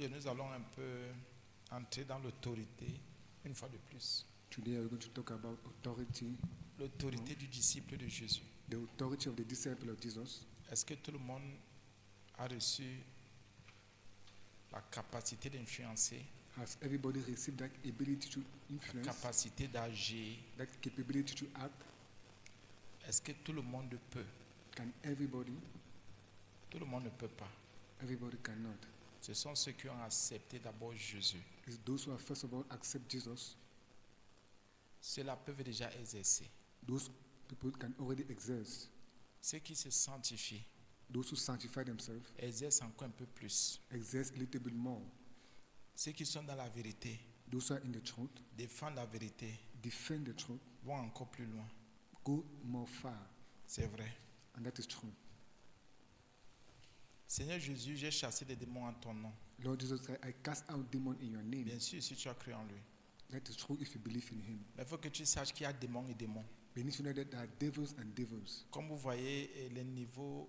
Aujourd'hui, nous allons un peu entrer dans l'autorité, une fois de plus. Today we're going to talk about authority, L'autorité du disciple de Jésus. the authority of the disciple of Jesus. Est-ce que tout le monde a reçu la capacité d'influencer, Has everybody received that ability to la influence, capacité d'agir? that capability to act? Est-ce que tout le monde peut? Can everybody? Tout le monde ne peut pas. Everybody cannot. Ce sont ceux qui ont accepté d'abord Jésus. It's those who have first of all accept Jesus. Ceux-là peuvent déjà exercer. Those people can already exerce. Ceux qui se sanctifient Those who sanctify themselves exercent encore un peu plus. exerce a little bit more. Ceux qui sont dans la vérité, Those who are in the truth défendent la vérité, defend the truth, vont encore plus loin. go more far, C'est vrai. and that is true. Seigneur Jésus, j'ai chassé des démons en ton nom. Lord Jesus, I cast out demons in your name. Bien sûr, si tu as cru en lui. That is true if you believe in him. Mais il faut que tu saches qu'il y a démons et démons. But you need to know that there are devils and devils. Comme vous voyez, les niveaux,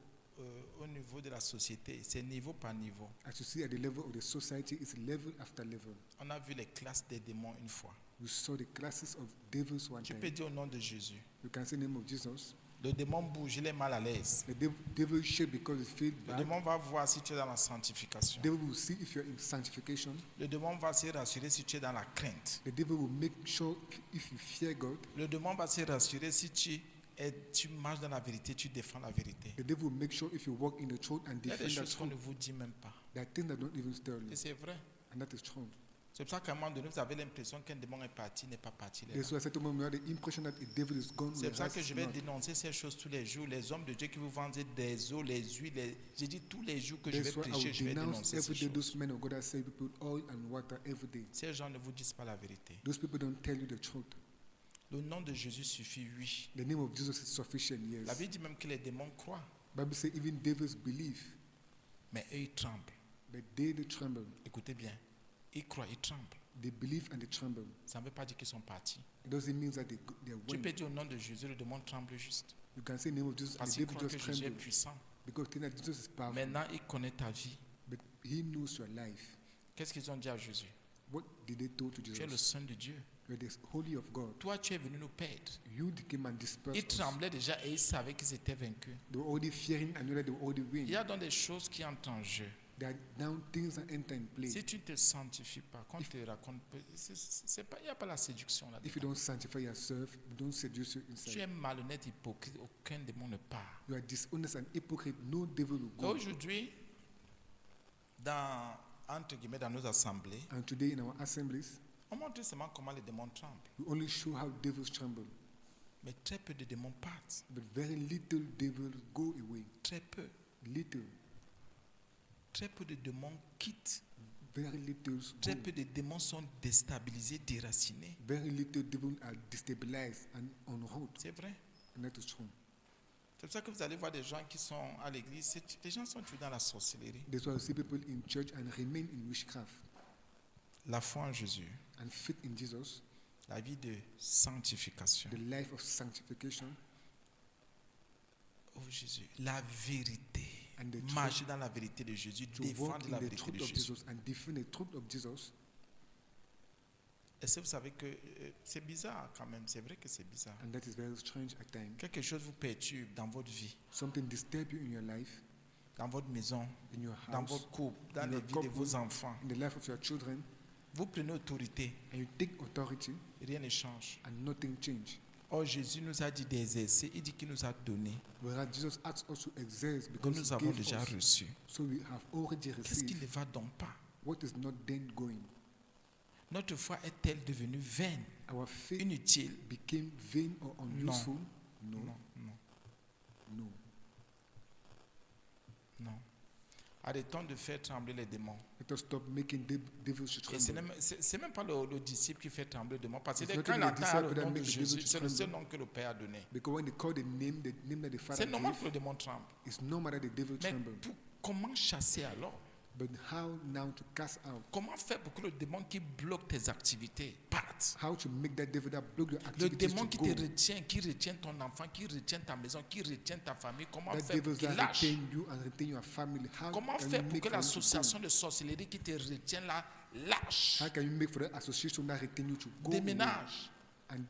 au niveau de la société, c'est niveau par niveau. As you see at the level of the society, it's level after level. On a vu les classes des démons une fois. You saw the classes of devils one Tu peux time. dire au nom de Jésus. You can say the name of Jesus. Le démon bouge, il est mal à l'aise. The devil shake because it feels Le bad. démon va voir si tu es dans la sanctification. The devil will see if you're in sanctification. Le démon va se rassurer si tu es dans la crainte. The devil will make sure if you fear God. Le démon va se rassurer si tu marches dans la vérité, tu défends la vérité. The devil will make sure if you walk in the truth and Il y a des defend that choses qu'on ne truth. vous dit même pas. There are things that don't even tell you. Et c'est vrai. And that is true. C'est pour ça qu'à un moment donné, vous avez l'impression qu'un démon est parti, n'est pas parti. il est là. That's why I said to him, you have the impression that the devil is gone. C'est pour ça whereas que it's je vais not. dénoncer ces choses tous les jours. Les hommes de Dieu qui vous vendent des eaux, les huiles, j'ai dit tous les jours que je vais That's why I prêcher, will je vais denounce dénoncer ces every day choses. those men of God that say people oil and water every day. Ces gens ne vous disent pas la vérité. Those people don't tell you the truth. Le nom de Jésus suffit, oui. The name of Jesus is sufficient, yes. La Bible dit même que les démons croient, Bible says even devils believe, mais eux ils tremblent. but they tremble. Écoutez bien, ils croient, ils tremblent. They believe and they tremble. Ça ne veut pas dire qu'ils sont partis. It doesn't mean that they Tu went. peux dire au nom de Jésus, le démon tremble juste. You can say the name of Jesus and Parce the qu'il devil croit que just Jésus est tremble puissant. because they know that Jesus is powerful. Maintenant, il connaît ta vie. But he knows your life. Qu'est-ce qu'ils ont dit à Jésus? What did they told to Tu es le Jesus? Saint de Dieu. You're the holy of God. Toi, tu es venu nous perdre. You came and dispersed Ils us. tremblaient déjà et ils savaient qu'ils étaient vaincus. They were already fearing and knew that they were already Il y win. a donc des choses qui entrent en jeu. There are now things that enter in play. Si tu ne te sanctifies pas, qu'on te raconte, il n'y a pas la séduction là. If you don't sanctify yourself, you don't seduce you Tu es inside. malhonnête, hypocrite, aucun démon ne part. You are dishonest and hypocrite. No devil will Et go. aujourd'hui, entre guillemets, dans nos assemblées, And today in our assemblies, on montre seulement comment les démons tremblent. we only show how devils tremble. Mais très peu de démons partent. But very little devils go away. Très peu. Little. Très peu de démons quittent. Very little Très go. peu de démons sont déstabilisés, déracinés. Very little devils are destabilized and on road. C'est vrai. And that is true. C'est pour ça que vous allez voir des gens qui sont à l'église. Les gens sont toujours dans la sorcellerie. That's why you see people in church and remain in witchcraft. La foi en Jésus, And faith in Jesus, la vie de sanctification. the life of sanctification, Oh Jésus, la vérité. and the truth, Marcher dans la vérité de Jésus, to walk défendre in la the vérité truth de of Jésus. Jesus and defend the truth of Jesus. Est-ce que vous savez que c'est bizarre quand même, c'est vrai que c'est bizarre. And that is very strange at times. Quelque chose vous perturbe dans votre vie, Something disturb you in your life, dans votre maison, in your dans house, votre couple, dans in la your vie de couple, vos enfants. in the life of your children, Vous prenez autorité, and you take authority rien ne change. and nothing change. Or Jésus nous a dit d'exercer, il dit qu'il nous a donné, Whereas Jesus asked us to exerce que because nous he avons gave déjà us. reçu. So we have already Qu'est-ce qui ne received. va donc pas? What is not then going? Notre foi est-elle devenue vaine, Our faith inutile? became vain or unuseful? No. Non, non, No. non. Arrêtons de faire trembler les démons. Let us stop making devils to Et ce tremble. n'est même pas le disciple qui fait trembler le démon. Parce que It's not quand il even the entend disciple le that nom de make the Jésus, devil c'est le seul tremble. nom que le Père a donné. Because when they call the name that the Father C'est normal que gave, le démon tremble. it's normal that the devil Mais tremble. comment chasser alors? But how now to cast out? Comment faire pour que le démon qui bloque tes activités parte? How to make that devil that block your Le activities démon to qui go? te retient, qui retient ton enfant, qui retient ta maison, qui retient ta famille, comment That faire pour devils qu'il that lâche? retain you and retain your family. How Comment can you faire pour make que for him to l'association go? de sorcellerie qui te retient là lâche? How can you make for the association that retain you to go? away? Déménage. And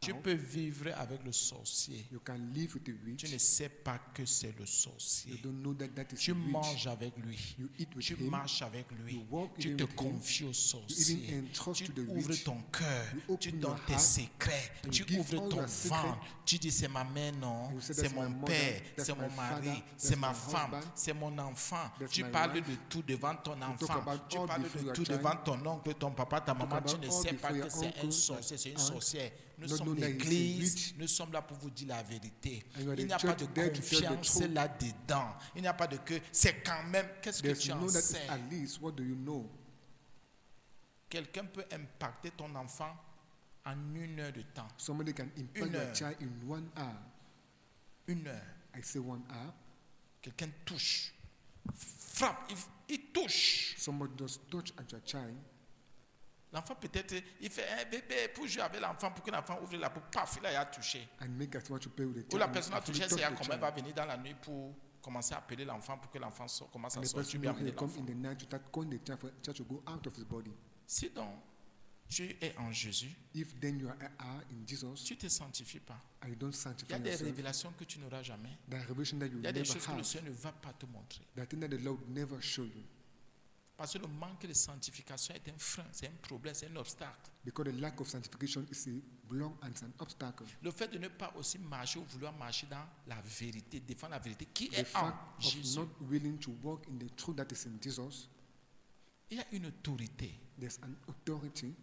Tu how? peux vivre avec le sorcier. You can live with the Tu ne witch. sais pas que c'est le You sorcier. don't know that that is Tu the witch. manges avec lui. You eat with Tu him. marches avec lui. You walk Tu even te with him. confies au You sorcier. even entrust Tu to the ouvres witch. ton cœur. You open Tu your donnes tes heart secrets. and Tu you give ouvres all ton your secrets. ventre. Tu dis c'est ma mère, non. You say, C'est "That's my mon mother, père. that's C'est my mon mari. father, C'est that's ma my femme. husband, C'est mon enfant. that's Tu my parles wife." de tout devant ton talk enfant. about Tu all parles before de your tout child. devant ton oncle, ton papa, ta maman. about Tu ne all sais before pas your que c'est un uncle, sorcier, c'est une aunt, sorcière. Nous not sommes knowing that it's a l'église. witch. Nous sommes là pour vous dire la vérité. And you are Il the n'y a pas church de there to tell the confiance truth. là-dedans. Il n'y a pas de que c'est quand même. Qu'est-ce que There's tu no en that is sais? at least. What do you know? Quelqu'un peut impacter ton enfant en 1 heure de temps. Somebody can impact Une your heure. child in 1 hour. 1 heure. I say 1 hour. Quelqu'un touche, frappe, il touche. Somebody just touch at your child. L'enfant peut-être, il fait un bébé pour jouer avec l'enfant, pour que l'enfant ouvre la bouche, paf, il a touché. And make us want to play with the Ou child. la and personne a actually touché, touch c'est à the comment elle child. va venir dans la nuit pour commencer à appeler l'enfant pour que l'enfant commence And à the sortir, person bien know amener he come l'enfant. in the night to start calling the child for the child to go out of his body. Si donc tu es en Jésus, If then you are in Jesus tu ne te sanctifies pas. and you don't Il y sanctify a des yourself, révélations que tu n'auras jamais. the revelation that you Il y a des never choses que le have, Seigneur ne va pas te montrer. that thing that the Lord never show you. Parce que le manque de sanctification est un frein, c'est un problème, c'est un obstacle. Because the lack of sanctification is a block and it's an obstacle. Le fait de ne pas aussi marcher ou vouloir marcher dans la vérité, défendre la vérité qui The est en fact of Jésus. not willing to walk in the truth that is in Jesus, Il y a une autorité. there's an authority.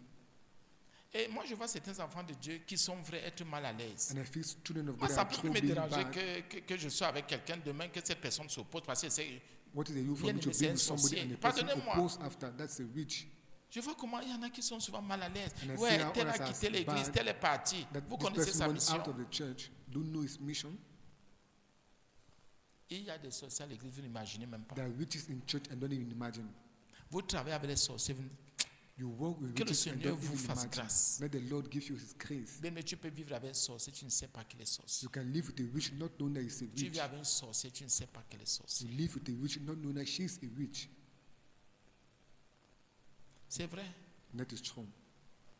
Et moi, je vois certains enfants de Dieu qui sont vrais être mal à l'aise. And I feel children of Moi, God ça are peut true me being déranger bad. que je sois avec quelqu'un demain, que cette personne s'oppose parce que c'est. What is the you for Bien me to aimé, be c'est un with somebody sorcier. and the person Pardonnez-moi. oppose after? That's a witch. Je vois comment il y en a qui sont souvent mal à l'aise. And I see Ouais, how tel a others are quitté l'église, bad, tel est parti. That Vous this connaissez person sa went mission. out of the church, don't know his mission. Il y a des sorciers à l'église, vous n'imaginez même pas. There are witches in church and don't even imagine. Vous travaillez avec les sorciers. You walk with Que le witches and Seigneur don't vous even fasse imagine. grâce. Let the Lord give you his grace. Bien, mais tu peux vivre avec un sorcier, tu ne sais pas qu'il est sorcier. You can live with a witch not knowing that he's a Tu witch. vis avec un sorcier, tu ne sais pas qu'elle est You sorcier. live with a witch not knowing that she's a witch. C'est vrai. And that is true.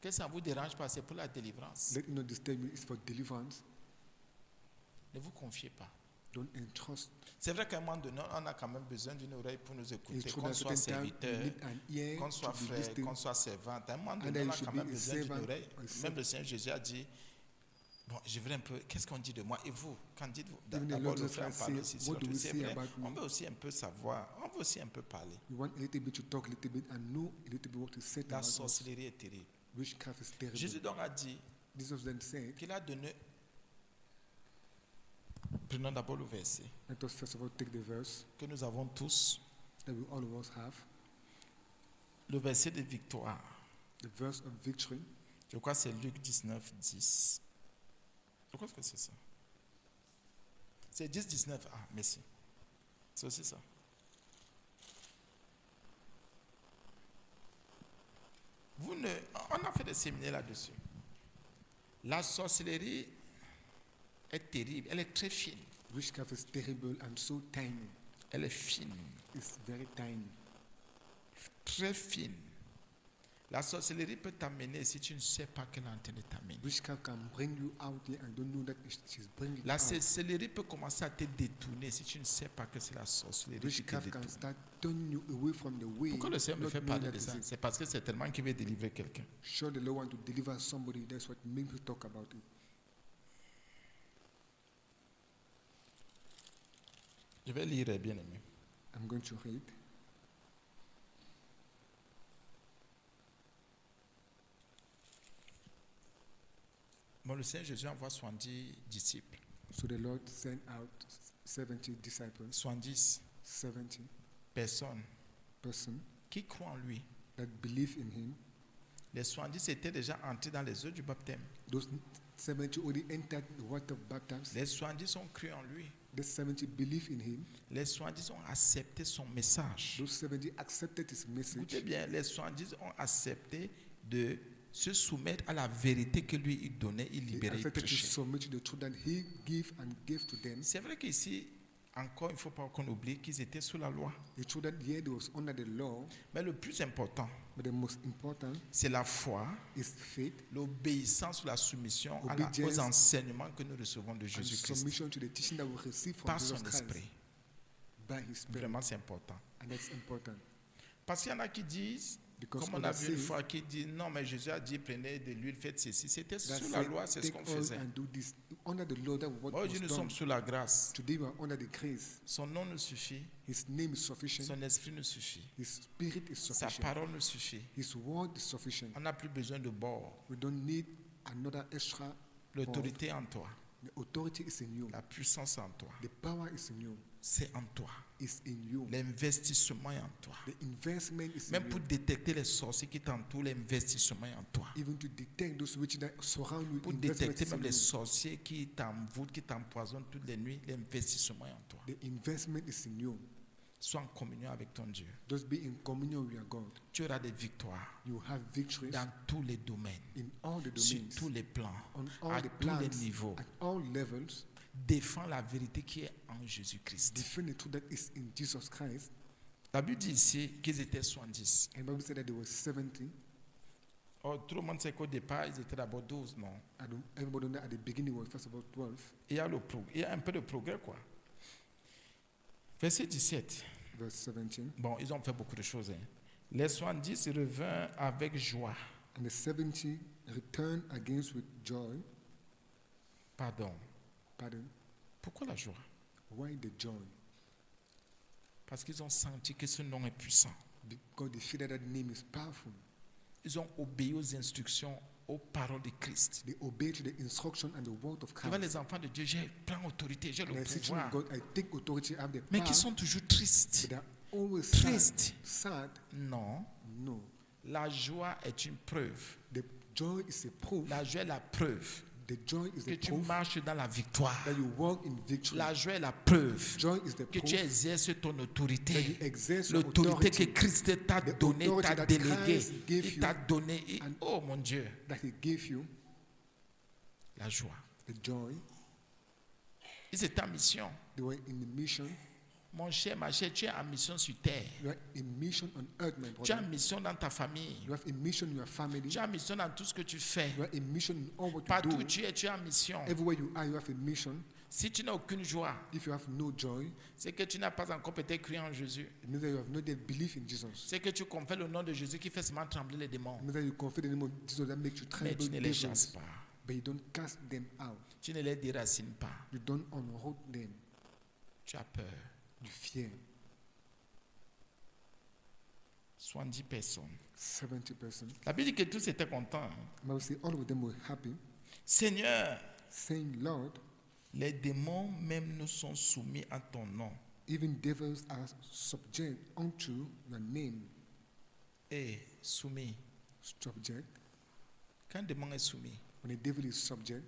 Que ça ne vous dérange pas, c'est pour la délivrance. Let you know this statement is for deliverance. Ne vous confiez pas. Don't entrust. C'est vrai qu'à un moment donné, on a quand même besoin d'une oreille pour nous It's écouter, true qu'on that soit certain time you serviteur, need an ear qu'on soit to be frère, listening. qu'on soit servante. À un moment And donné, then on you a should quand be même a besoin d'une servant, oreille. a Même servant. le Seigneur Jésus a dit, bon, je veux un peu, qu'est-ce qu'on dit de moi? Et vous, quand dites-vous, Even the d'abord Lord le Jesus frère Christ parle said, aussi, what do we c'est say vrai, about on me? veut aussi un peu savoir, on veut aussi un peu parler. You want a little bit to talk a little bit and know a little bit what to say La about us. sorcellerie est terrible. Witchcraft is terrible. Jésus donc a dit Jesus then said, qu'il a donné, prenons d'abord le verset let us first of all take the verse que nous avons tous, that we all of us have, le verset de victoire. the verse of victory. Je crois que c'est Luc 19, 10. Je crois que c'est ça. C'est 10, 19. Ah, merci. C'est aussi ça. On a fait des séminaires là-dessus. La sorcellerie est terrible. Elle est très fine. Witchcraft is terrible and so tiny. Elle est fine. It's very tiny. Très fine. La sorcellerie peut t'amener si tu ne sais pas qu'elle est en train de t'amener. Witchcraft can bring you out there and don't know that she's bringing you La out. sorcellerie peut commencer à te détourner si tu ne sais pas que c'est la sorcellerie qui te Witchcraft can détourne. start turning you away from the way. Pourquoi le Seigneur me not fait knowing parler that de ça? it's it. C'est parce que c'est tellement qu'il veut délivrer quelqu'un. Sure, the Lord want to deliver somebody. That's what makes me talk about it. Je vais lire, bien aimé. I'm going to read. Bon, le Seigneur Jésus envoie 70 disciples. So the Lord sent out 70 disciples, 70 70 personnes person qui croient en lui. that believe in him. Les 70 étaient déjà entrés dans les eaux du baptême. Those 70 already entered the water of baptism. Les 70 ont cru en lui. The 70 believe in him. Les 70 ont accepté son message. Those 70 accepted his Écoutez message. bien, les 70 ont accepté de se soumettre à la vérité que lui il donnait, il They libérait, il accepted to prêchait. submit to the truth that he gave to them. C'est vrai qu'ici, encore, il ne faut pas qu'on oublie qu'ils étaient sous la loi. The truth that here they was under the law, Mais le plus important, but the most important c'est la foi, is faith l'obéissance ou la soumission Obedience aux enseignements que nous recevons de and Jésus-Christ submission to the teaching that we receive from par Jesus son Christ esprit. by his spirit. Vraiment, c'est important. And that's important. Parce qu'il y en a qui disent, Because comme on a others vu une say fois, qui disent non, mais Jésus a dit prenez de l'huile, faites ceci. C'était that sous la say, loi, c'est ce take qu'on oil faisait. and do this. Under the law, that was what Aujourd'hui, was nous done. sommes sous la grâce. Today we are under the grace. Son nom nous suffit, His name is sufficient. son esprit nous suffit, His spirit is sa sufficient. parole nous suffit. His word is sufficient. On n'a plus besoin de bord. We don't need another extra. L'autorité est en toi, The authority is in you. la puissance est en toi, The power is in you. c'est en toi. Is in you. L'investissement est en toi. The investment is Même in pour you. détecter les sorciers qui t'entourent, l'investissement est en toi. Even to detect those witches that surround you. Pour investment détecter is même in les you. sorciers qui t'envoûtent, qui t'empoisonnent toutes les nuits, l'investissement est en toi. The investment is in you. Sois en communion avec ton Dieu. Just be in communion with your God. Tu auras des victoires You have victories dans tous les domaines, in all the sur domains, tous les plans, on à all the tous les plans, niveaux. at all levels. Défends la vérité qui est en Jésus-Christ. Defend the truth that is in Jesus Christ. La Bible dit ici qu'ils étaient 70. And the Bible said that there were 70. Oh, tout le monde sait qu'au départ, ils étaient d'abord 12, non? Everybody know that at the beginning was first of all 12. Il y a un peu de progrès, quoi. Verset 17. Verse 17. Bon, ils ont fait beaucoup de choses. Hein. Les 70 revinrent avec joie. And the 70 returned against with joy. Pardon. Pardon. Pourquoi la joie? Why the joy? Parce qu'ils ont senti que ce nom est puissant. Because they feel that that name is powerful. Ils ont obéi aux instructions, aux paroles de Christ. They obey to the instruction and the word of Tu vois, Christ. les enfants de Dieu, j'ai prends autorité, j'ai And le I say, children pouvoir. of God, I take authority, I have the Mais power. qui sont toujours tristes. But they are always Triste. sad. Sad. Non. No. La joie est une preuve. The joy is a proof. La joie est la preuve The joy is que the tu proof marches dans la victoire. that you walk in victory. La joie est la preuve Joy is the que proof tu exerces ton that you autorité. exerce your L'autorité que authority Christ t'a The donnée, authority t'a that déléguée. Christ gave Il you t'a donné. and- Oh mon Dieu, that he gave you. la joie. The joy. Ils étaient en mission. They were in the mission. Mon cher, ma chère, tu es en mission sur terre. You are in mission on earth, my Tu es en brother. mission dans ta famille. You have a mission in your family. Tu es en mission dans tout ce que tu fais. You are in mission in all what Partout you où do. tu es en mission. Everywhere you are, you have a mission. Si tu n'as aucune joie, If you have no joy, c'est que tu n'as pas encore peut-être cru en Jésus. it means that you have not yet believed in Jesus. C'est que tu confères le nom de Jésus qui fait seulement trembler les démons. It means that you confess the name of Jesus that makes you Mais tremble tu ne les chasses devils, pas. but you don't cast them out. Tu ne les déracines pas. You don't unroot them. Tu as peur. You fear. 70 personnes. 70 persons. La Bible dit que tous étaient contents. hein. The Bible says all of them were happy, Seigneur, saying, Lord, les démons même nous sont soumis à ton nom. even devils are subject unto your name. Et soumis. Subject. Quand un démon est soumis, When a devil is subject,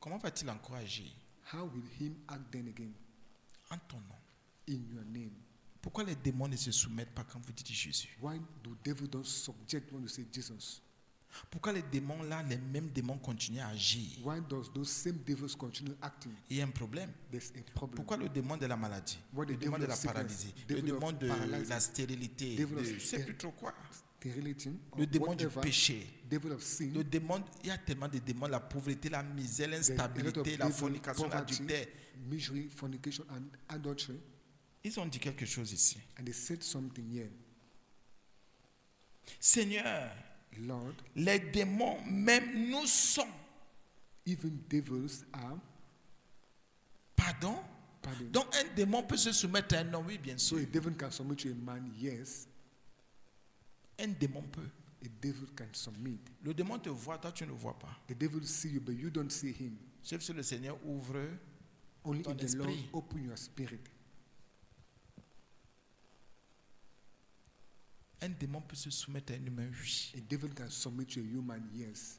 comment va-t-il encore agir? how will him act then again En ton nom. in your name? Pourquoi les démons ne se soumettent pas quand vous dites Jésus? Why do devils don't subject when you say Jesus? Pourquoi les démons là, les mêmes démons continuent à agir? Why does those same devils continue acting? Il y a un problème. There's a problem. Pourquoi le démon de la maladie? What the Le démon devil de la of sickness, paralysie? Le devil of démon de paralysis, la stérilité? devil of Je ne sais ster- plus trop quoi. Sterility or Le démon du whatever, péché. devil of sin. Le démon, il y a tellement de démons, la pauvreté, la misère, There's a lot of l'instabilité, la devil, fornication, poverty, l'adultère. misery, fornication, and adultery. Ils ont dit quelque chose ici. And they said something here. Seigneur, Lord, les démons même nous sont. even devils are. Pardon? Pardon. Donc un démon peut se soumettre à un homme, oui, bien So sûr. a devil can submit to a man, yes. Un démon peut. A devil can submit. Le démon te voit, toi tu ne le vois pas. The devil see you, but you don't see him. Sauf si le Seigneur ouvre. Only Ton if the Lord esprit. open your spirit. Un démon peut se soumettre à un humain, oui. A devil can submit to a human, yes.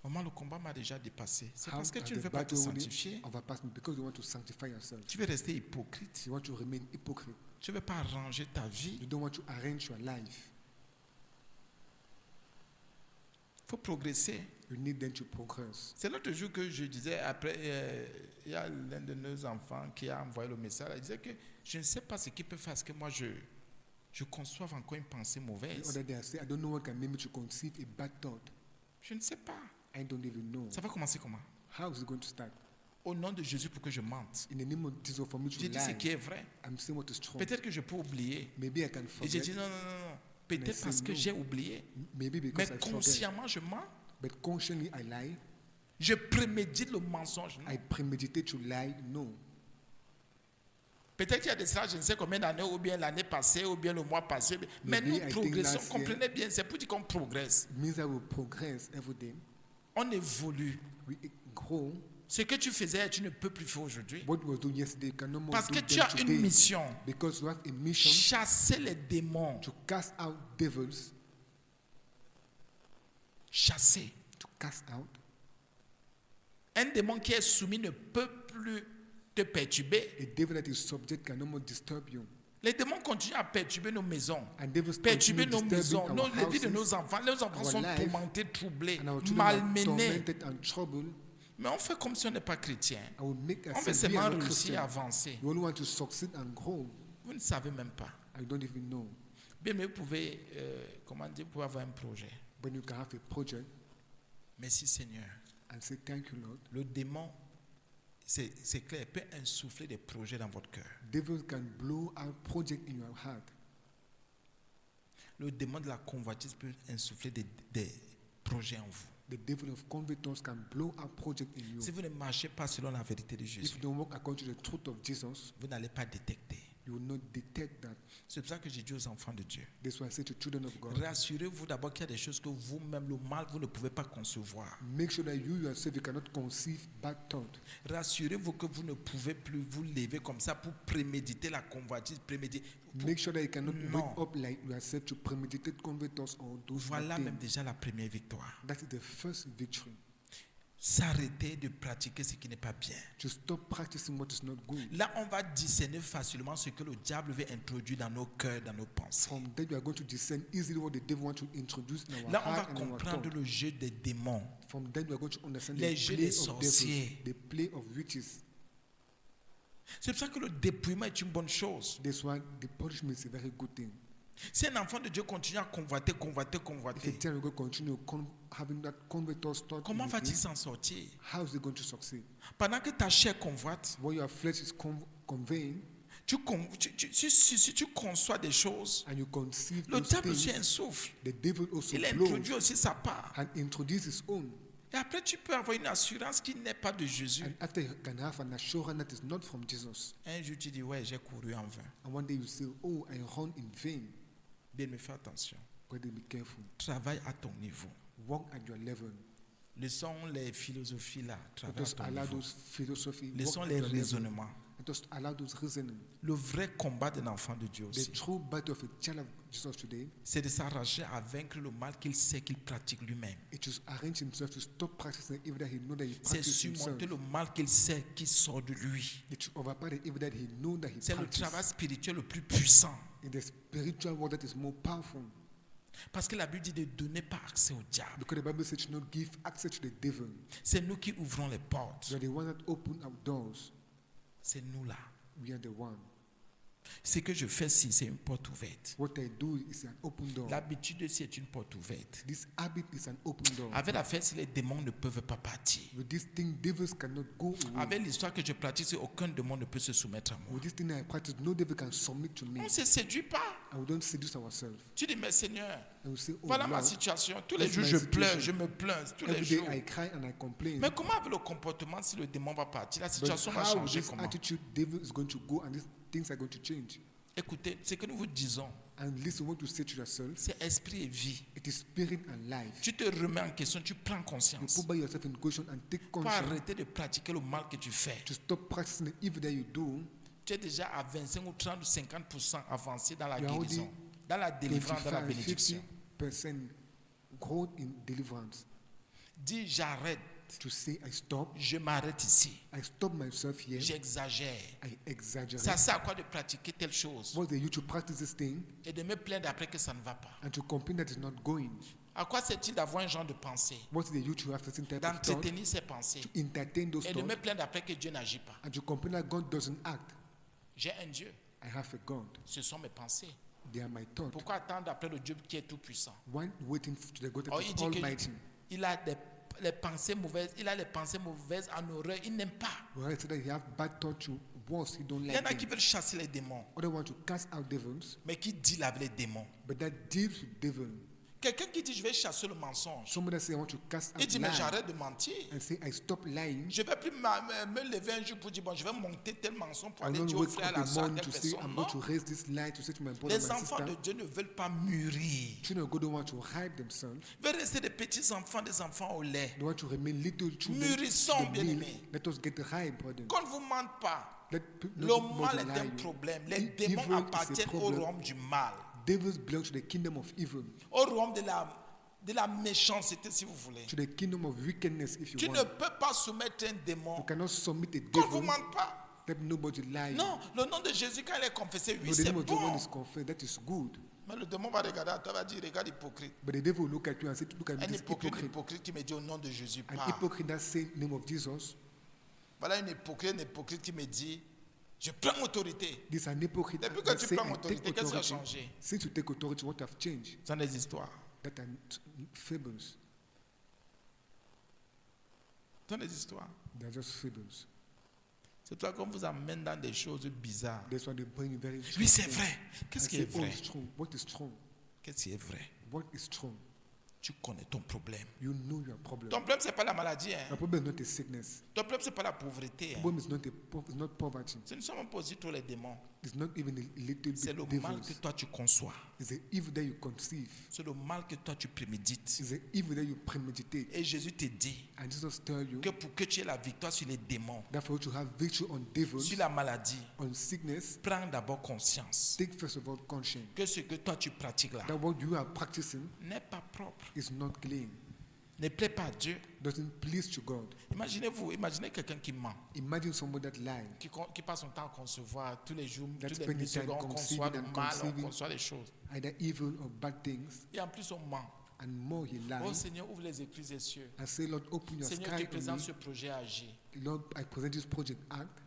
Comment le combat m'a déjà dépassé. C'est How parce que has tu ne the veux pas te battle already sanctifier. overpassed me? Because you want to sanctify yourself. Tu veux rester hypocrite. You want to remain hypocrite. Tu ne veux pas arranger ta vie. You don't want to arrange your life. Il faut progresser. You need then to progress. C'est l'autre jour que je disais, après, il y a l'un de nos enfants qui a envoyé le message. Il disait que je ne sais pas ce qui peut faire parce que moi, je conçoive encore une pensée The mauvaise. other day I said, I don't know what can make me to conceive a bad thought. Je ne sais pas. I don't even know. Ça va commencer comment? How is it going to start? Au nom de Jésus pour que je mente. In the name of Jesus, for me to J'ai dit ce lie, qui est vrai. I'm saying what is true. Peut-être que je peux oublier. Maybe I can Et j'ai forget. dit non, non, non, non. Peut-être Mais parce c'est que non. j'ai oublié. Maybe Mais because I forget. consciemment, je mens. But consciently I lie. Je prémédite le mensonge. Non. I premeditate to lie. No. Peut-être qu'il y a de ça, je ne sais combien d'années, ou bien l'année passée, ou bien le mois passé. Mais Maybe nous I think progressons. last year. Comprenez bien, c'est pour dire qu'on progresse. It means I will progress every day. On évolue. We grow. Ce que tu faisais, tu ne peux plus faire aujourd'hui. What we was doing yesterday, you can no more Parce do que tu them as une today. mission. Because you have a mission Chasser les démons. to cast out devils. Chasser. To cast out. Un démon qui est soumis ne peut plus te perturber. A devil that is subject can no more disturb you. Les démons continuent à perturber nos maisons. And devils Perturber continue nos maisons, disturbing our les vies de houses nos enfants. Les enfants our sont life, tourmentés, troublés, and our children are malmenés. tormented and troubled. Mais on fait comme si on n'est pas chrétien. I will make On veut us be seulement a réussir Christian. et avancer. You only want to succeed and grow. Vous ne savez même pas. I don't even know. Bien, mais vous pouvez, comment dire, vous pouvez avoir un projet. When you can have a project Merci Seigneur. and say thank you, Lord. Le démon, c'est clair, peut insuffler des projets dans votre cœur. Devils can blow out project in your heart. Le démon de la convoitise peut insuffler des projets en vous. The devil of converters can blow out project in you. Si vous ne marchez pas selon la vérité de If Jésus, you don't walk according to the truth of Jesus, vous n'allez pas détecter. you will not detect that. C'est pour ça que j'ai dit aux enfants de Dieu, That's why I say to children of God, rassurez-vous d'abord qu'il y a des choses que vous-même, le mal, vous ne pouvez pas concevoir. make sure that you yourself you cannot conceive bad thought. Rassurez-vous que vous ne pouvez plus vous lever comme ça pour préméditer la convoitise, préméditer. Make sure that you cannot No. wake up like yourself to premeditate converters or those Voilà bad même things. déjà la première victoire. That is the first victory. S'arrêter de pratiquer ce qui n'est pas bien. To stop practicing what is not good. Là, on va discerner facilement ce que le diable veut introduire dans nos cœurs, dans nos pensées. From there, you are going to discern easily what the devil wants to introduce in our Là, on va heart and our comprendre thought. le jeu des démons. From then, you are going to understand Les the jeux play des of sorciers. devils, the play of witches. C'est pour ça que le dépouillement est une bonne chose. That's why the punishment is a very good thing. Si un enfant de Dieu continue à convoiter, If a child will continue having that converter's thought, comment in va-t-il him, s'en sortir? how is he going to succeed? Pendant que ta chair convoite, What your flesh is conveying, si tu conçois des choses, and you conceive le those diable aussi things, un souffle. the devil also Il blows introduit aussi sa part. and introduces his own. Et après, tu peux avoir une assurance qui n'est pas de Jésus. And after you can have an assurance that is not from Jesus. Un jour, tu dis, ouais, j'ai couru en vain. And one day you say, oh, I run in vain. Bien, mais fais attention. God, be careful. Travaille à ton niveau. Walk at your level. Laissons les philosophies là. Let Travaille à us ton allow niveau. those philosophy. Laissons walk les at your level. raisonnements. Let us allow those reasoning. Le vrai combat d'un enfant de Dieu The aussi, true battle of a child of Jesus today, c'est de s'arracher à vaincre le mal qu'il sait qu'il pratique lui-même. it is arrange himself to stop practicing the evil that he know that he C'est practices himself. surmonter le mal qu'il sait qui sort de lui. It should overpower the evil that he know that he C'est le practices. travail spirituel le plus puissant. In the spiritual world that is more powerful. Parce que la Bible dit de ne donner pas accès au diable. Because the Bible says to not give access to the devil. C'est nous qui ouvrons les portes. We are the one that open our doors. C'est nous là. We are the one. Ce que je fais si c'est une porte ouverte. What I do is an open door. L'habitude aussi est une porte ouverte. This habit is an open door. Avec l'affaire, si les démons ne peuvent pas partir. With this thing, devils cannot go away. Avec l'histoire que je pratique, c'est aucun démon ne peut se soumettre à moi. With this thing I practice, no devil can submit to me. On ne se séduit pas. And we don't seduce ourselves. Tu dis, mais Seigneur, And we say, oh voilà ma Lord, situation. Tous les that's jours, my je situation. pleure, je me plains. Tous les every jours. day I cry and I complain. Mais comment avec le comportement si le démon va partir? La But situation va how with changer this comment? attitude, devil is going to go and these things are going to change. Écoutez, ce que nous vous disons, And listen, what you say to yourself, c'est esprit et vie. it is spirit and life. Tu te remets en question, tu prends You conscience. put by yourself in question and take Pour conscience arrêter de pratiquer le mal que tu fais. to stop practicing the evil that you do. Tu es déjà à 25 ou 30 ou 50% avancé dans la You are guérison, already dans la délivrance, dans la 25, bénédiction. 50% growth in deliverance. Dis j'arrête. to say I stop. Je m'arrête ici. I stop myself here. J'exagère. I exaggerate. Ça sert à quoi de pratiquer telle chose What's the use to practice this thing et de me plaindre après que ça ne va pas? and to complain that it's not going? À quoi sert-il d'avoir un genre de pensée, What's the use to have certain type of thought, d'entretenir ces pensées to entertain those et de me thoughts, plaindre après que Dieu n'agit pas? and to complain that God doesn't act? J'ai un Dieu. I have a God. Ce sont mes pensées. They are my thoughts. Pourquoi attendre après le Dieu qui est tout puissant? Why waiting to the God that Oh, is il dit almighty? qu'il a les pensées mauvaises. Il a les pensées mauvaises en horreur. Il n'aime pas. Well, I said that you have bad thoughts you worse, you don't Il y en like a qui them. veulent chasser les démons, Others want to cast out devils, mais qui deal avec les démons. but that deals with devil. Quelqu'un qui dit je vais chasser le mensonge. Somebody that say I want to cast Il out dit mais lies j'arrête de mentir. and say I stop lying. Je ne vais plus me lever un jour pour dire bon je vais monter tel mensonge pour I aller don't dire au wake frère, à up la in the soeur, à morning telle to say personne. I'm Non. going to raise this lie to say to my brother, Les my enfants sister. de Dieu ne veulent pas mûrir. Children of God don't want to hide themselves. Ils veulent rester des petits enfants, des enfants au lait. They want to remain little children. Mûrissons, The bien-aimés. milk. Let us get the high burden. Qu'on ne vous mente pas. Let Le nobody mal est lie un you. problème. Les Evil démons is a appartiennent au problem. royaume du mal, Devils belong to the kingdom of evil, au royaume de la méchanceté, si vous voulez. to the kingdom of wickedness if you Tu ne want. peux pas soumettre un démon. You cannot submit a Qu'on ne vous devil. mente pas. Let nobody lie. Non, le nom de Jésus, quand il est confessé, oui, No, the c'est name of Jesus bon. is confessed. That is good. Mais le démon va regarder à toi, va dire, regarde hypocrite. But the devil will look at you and say, look at me, Un this hypocrite. hypocrite qui me dit au nom de Jésus, An pas. hypocrite that say name of Jesus. Voilà une hypocrite qui me dit, je prends autorité. This is an hypocrite Depuis que that tu say prends I autorité, take qu'est-ce qui a authority. changé? Since you take authority, what have changed? Ce sont des histoires. That are fables. Ce sont des histoires. They are just fables. C'est toi qu'on vous amène dans des choses bizarres. That's why they bring you very. Oui, c'est strange vrai. things. Qu'est-ce I qui say, est oh, vrai? it's true. What is true? Qu'est-ce qui est vrai? What is true? Tu connais ton problème. You know your problem. Ton problème, ce n'est pas la maladie. Your Hein. problem is not a sickness. Ton problème, ce n'est pas la pauvreté. Hein. Problem is not poverty. Ce ne sont pas aussi tous les démons. It's not even a little C'est le bit mal devils. que toi tu conçois. It's the evil that you conceive. C'est le mal que toi tu prémédites. It's the evil that you premeditate. Et Jésus te dit And Jesus tell you que pour que tu aies la victoire sur les démons, that for you to have victory on devils, sur la maladie, on sickness, prends d'abord conscience take first of all conscience que ce que toi tu pratiques là that what you are practicing n'est pas propre, is not clean, ne plaît pas à Dieu. doesn't please to God. Imaginez quelqu'un qui ment, Imagine somebody that lied, qui passe son temps à concevoir tous les jours, That tous les spend his time secondes, on conceiving conçoit le and mal, on conceiving. conçoit les choses. either evil or bad things, Et en plus on ment. and more he Oh lies. Seigneur, ouvre les éclus des cieux. I say, Lord, open your Seigneur, sky tu on présentes me. ce projet à agir. Lord, I present this project act.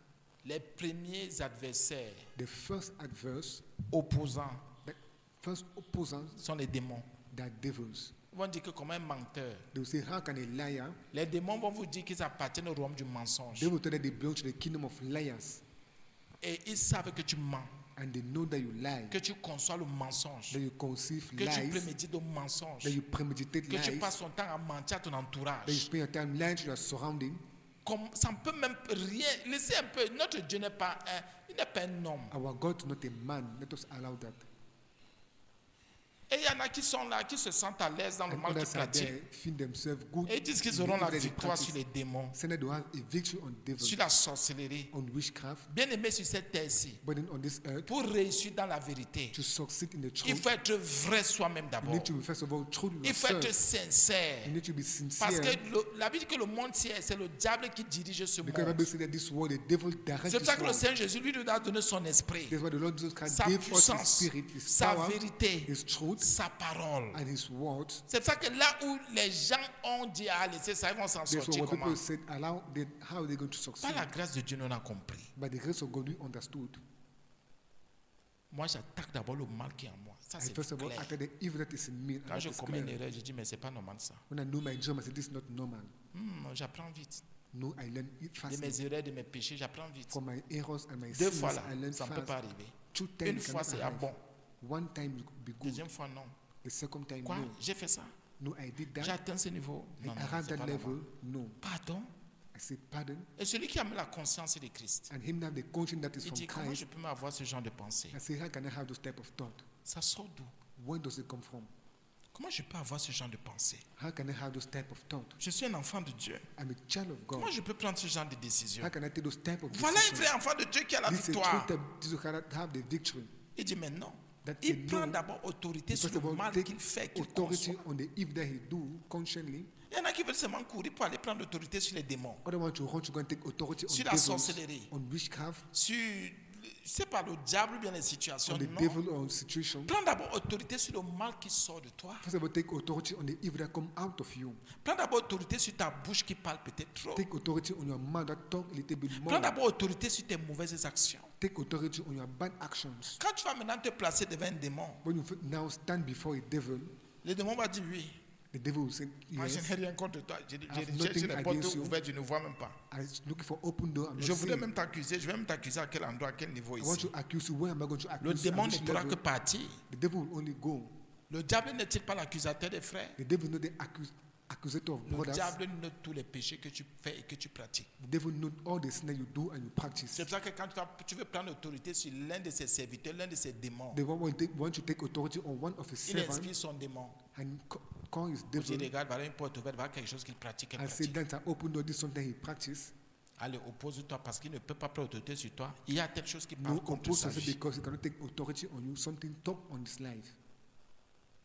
Les premiers adversaires The first adverse, opposants the first opposants, sont les démons. they are devils. Ils vont dire que comme un menteur, They will say, how can a liar? les démons vont vous dire qu'ils appartiennent au royaume du mensonge. They will tell that they belong to the kingdom of liars. Et ils savent que tu mens, And they know that you lie, que tu conçois le mensonge, that you conceive que tu lies, prémédites le mensonge, that you premeditate que tu lies, passes ton temps à mentir à ton that you entourage. spend your time lying to your surrounding. Comme, ça ne peut même rien. Laissez un peu. Notre Dieu n'est pas il n'est pas un homme. Our God is not a man. Let us allow that. Et il y en a qui sont là, qui se sentent à l'aise dans le And mal qu'ils others are pratiquent. there, feel themselves good. Et ils disent qu'ils in the auront la evil that they victoire practice. sur les démons, Saying that they will have a victory on devils, sur la sorcellerie. on witchcraft, Bien aimé sur cette terre-ci, but then on this earth, pour réussir dans la vérité, to succeed in the il truth, faut être vrai soi-même you d'abord. need to be first of all true to Il faut être yourself. sincère. You need to be Parce sincere. que la Bible dit que le monde c'est le diable qui dirige ce Because the monde. Bible says that this world, the devil directs C'est pour ça this que le world. Seigneur Jésus lui a donné son esprit, That's why the Lord Jesus Christ sa gave us His puissance, Spirit, His sa power, vérité, His truth, sa parole. and His words. C'est pour ça que là où les gens ont dit à laisser ça, ils vont s'en That's why sortir when comment? people said, how are they going to Par succeed? la grâce de Dieu, nous on a compris. By the grace of God, we understood. Moi, j'attaque d'abord le mal qui est en moi. Ça, I c'est first of all clair. attack the evil that is in me. And Quand that je is commets une clear. erreur, je dis, mais c'est pas normal ça. When I know my dream, I say, this is not normal. J'apprends vite. No, I learn it De fast. mes erreurs, de mes péchés, j'apprends vite. From my errors and my Deux sins, fois là, I learn ça ne peut pas fast. arriver. 2 times Une it fois, cannot c'est arrive. bon. 1 time it could be good. Deuxième fois, non. The second time, Quoi? no. J'ai fait ça. No, I did J'ai that. atteint ce niveau. I Non, non, arrived c'est that pas level, normal. no. Pardon. I say pardon. Et celui qui a mis la conscience de Christ, And him have the conscience that is il from dit, comment je Christ. peux avoir ce genre de pensée? I say, how can I have those type of thought? Ça sort d'où? Where does it come from? Comment je peux avoir ce genre de pensée? How can I have those type of thought? Je suis un enfant de Dieu. I'm a child of God. Comment je peux prendre ce genre de décision? How can I take those type of Voilà un decisions? vrai enfant de Dieu qui a la This is a victoire. true type Jesus cannot have the victory. Il dit, mais non. That's Il a prend no. d'abord autorité sur First of le all, mal take qu'il fait, qu'il authority conçoit. on the evil that he do consciently. Il y en a a qui veulent seulement courir pour aller prendre l'autorité sur les démons, Others want to run to go and take authority sur on la devils, sorcellerie, on witchcraft, sur, c'est pas le diable ou bien les situations. on the Non. devil or on situation. Prends d'abord autorité sur le mal qui sort de toi. First of all, take authority on the evil that come out of you. Prends d'abord autorité sur ta bouche qui parle peut-être trop. Take authority on your mouth that talk a little bit Prends more. d'abord autorité sur tes mauvaises actions. Take authority on your bad actions. Quand tu vas maintenant te placer devant un démon, When you now stand before a devil, le démon va dire oui. the devil will say, Moi, je yes, n'ai rien contre toi. J'ai have nothing les portes against you. ouvertes, je ne vois même pas. I'm looking for open door. I'm Je not voudrais seeing. même t'accuser. Je vais même t'accuser à quel endroit, à quel niveau I want ici. to accuse you. Where am I going to Le accuse you? At démon ne which pourra que level? partir. The devil will only go. Le diable n'est-il pas l'accusateur des frères? The devil knows the accusator of Le brothers. diable note tous les péchés que tu fais et que tu pratiques. The devil knows all the sin that you do and you practice. C'est pour ça que quand tu veux prendre l'autorité sur l'un de ses serviteurs, l'un de ses démons, They want to take authority on one of his il servants inspire son démon. and call his Il dit, devil regarde, voilà une porte ouverte, voilà quelque chose qu'il pratique. and say that's an open door. This is something he practice. Allez, oppose-toi parce qu'il ne peut pas prendre l'autorité sur toi. Il y a telle chose qui parle No, contre oppose sa yourself vie. because he cannot take authority on you. Something talk on his life.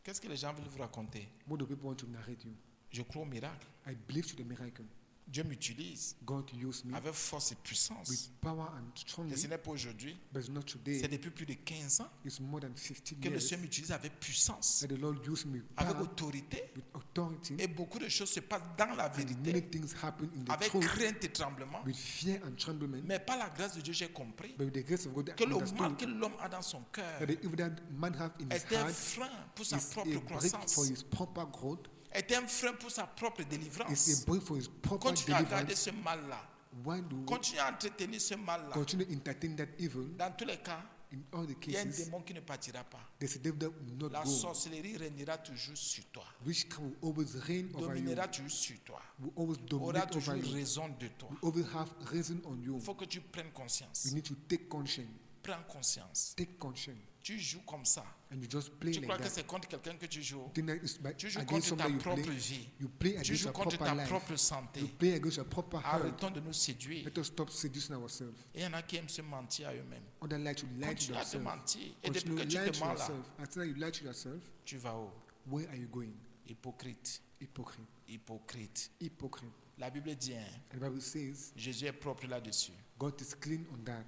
Qu'est-ce que les gens veulent vous raconter? What do people want to narrate you? Je crois au miracle. I believe to the miracle. Dieu m'utilise God used me avec force et puissance. with power and Et strongly, ce n'est pas aujourd'hui, but it's not c'est today. depuis plus de 15 ans It's more than 15 que le years Seigneur m'utilise avec puissance, that the Lord used me with avec power, autorité. with authority, Et beaucoup de choses se passent dans la and many vérité, things happen in the avec truth crainte et tremblement. with fear and tremblement. Mais par la grâce de Dieu, j'ai compris But with the grace of God, que I le mal understood que l'homme a dans son cœur that the evil that man have in his est un heart frein pour sa is propre a break for croissance, his proper growth, est un frein pour sa propre is délivrance. a break for his proper Continue à garder deliverance. ce mal-là. Why do we Continue à entretenir ce mal-là. continue to entertain that evil? Dans tous les cas, In all the il y a un cases, démon qui ne partira pas. there's a devil that will not La go, sorcellerie régnera toujours sur toi, which will always reign over you, dominera toujours sur toi, will always aura dominate toujours over you, raison de toi. will always have reason on you. Il faut que tu prennes conscience. You need to take conscience. Prends conscience. Take conscience. Tu joues comme ça. And you just play Tu crois like que that. c'est contre quelqu'un que tu joues. Think that it's by, Tu joues against contre ta somebody you propre play. vie. You play Tu against joues your contre proper ta life. propre santé. You play against your proper health. Arrêtons de nous séduire. Let us stop seducing ourselves. Et il y en a qui aiment se mentir à eux-mêmes. Other like to lie to Continue à te yourself. mentir. Et depuis Continue que to tu lie te to mens là, yourself. After you lie to yourself, tu vas où? where are you going? Hypocrite. Hypocrite. Hypocrite. Hypocrite. La Bible dit, hein, And the Bible says Jésus est propre là-dessus. God is clean on that.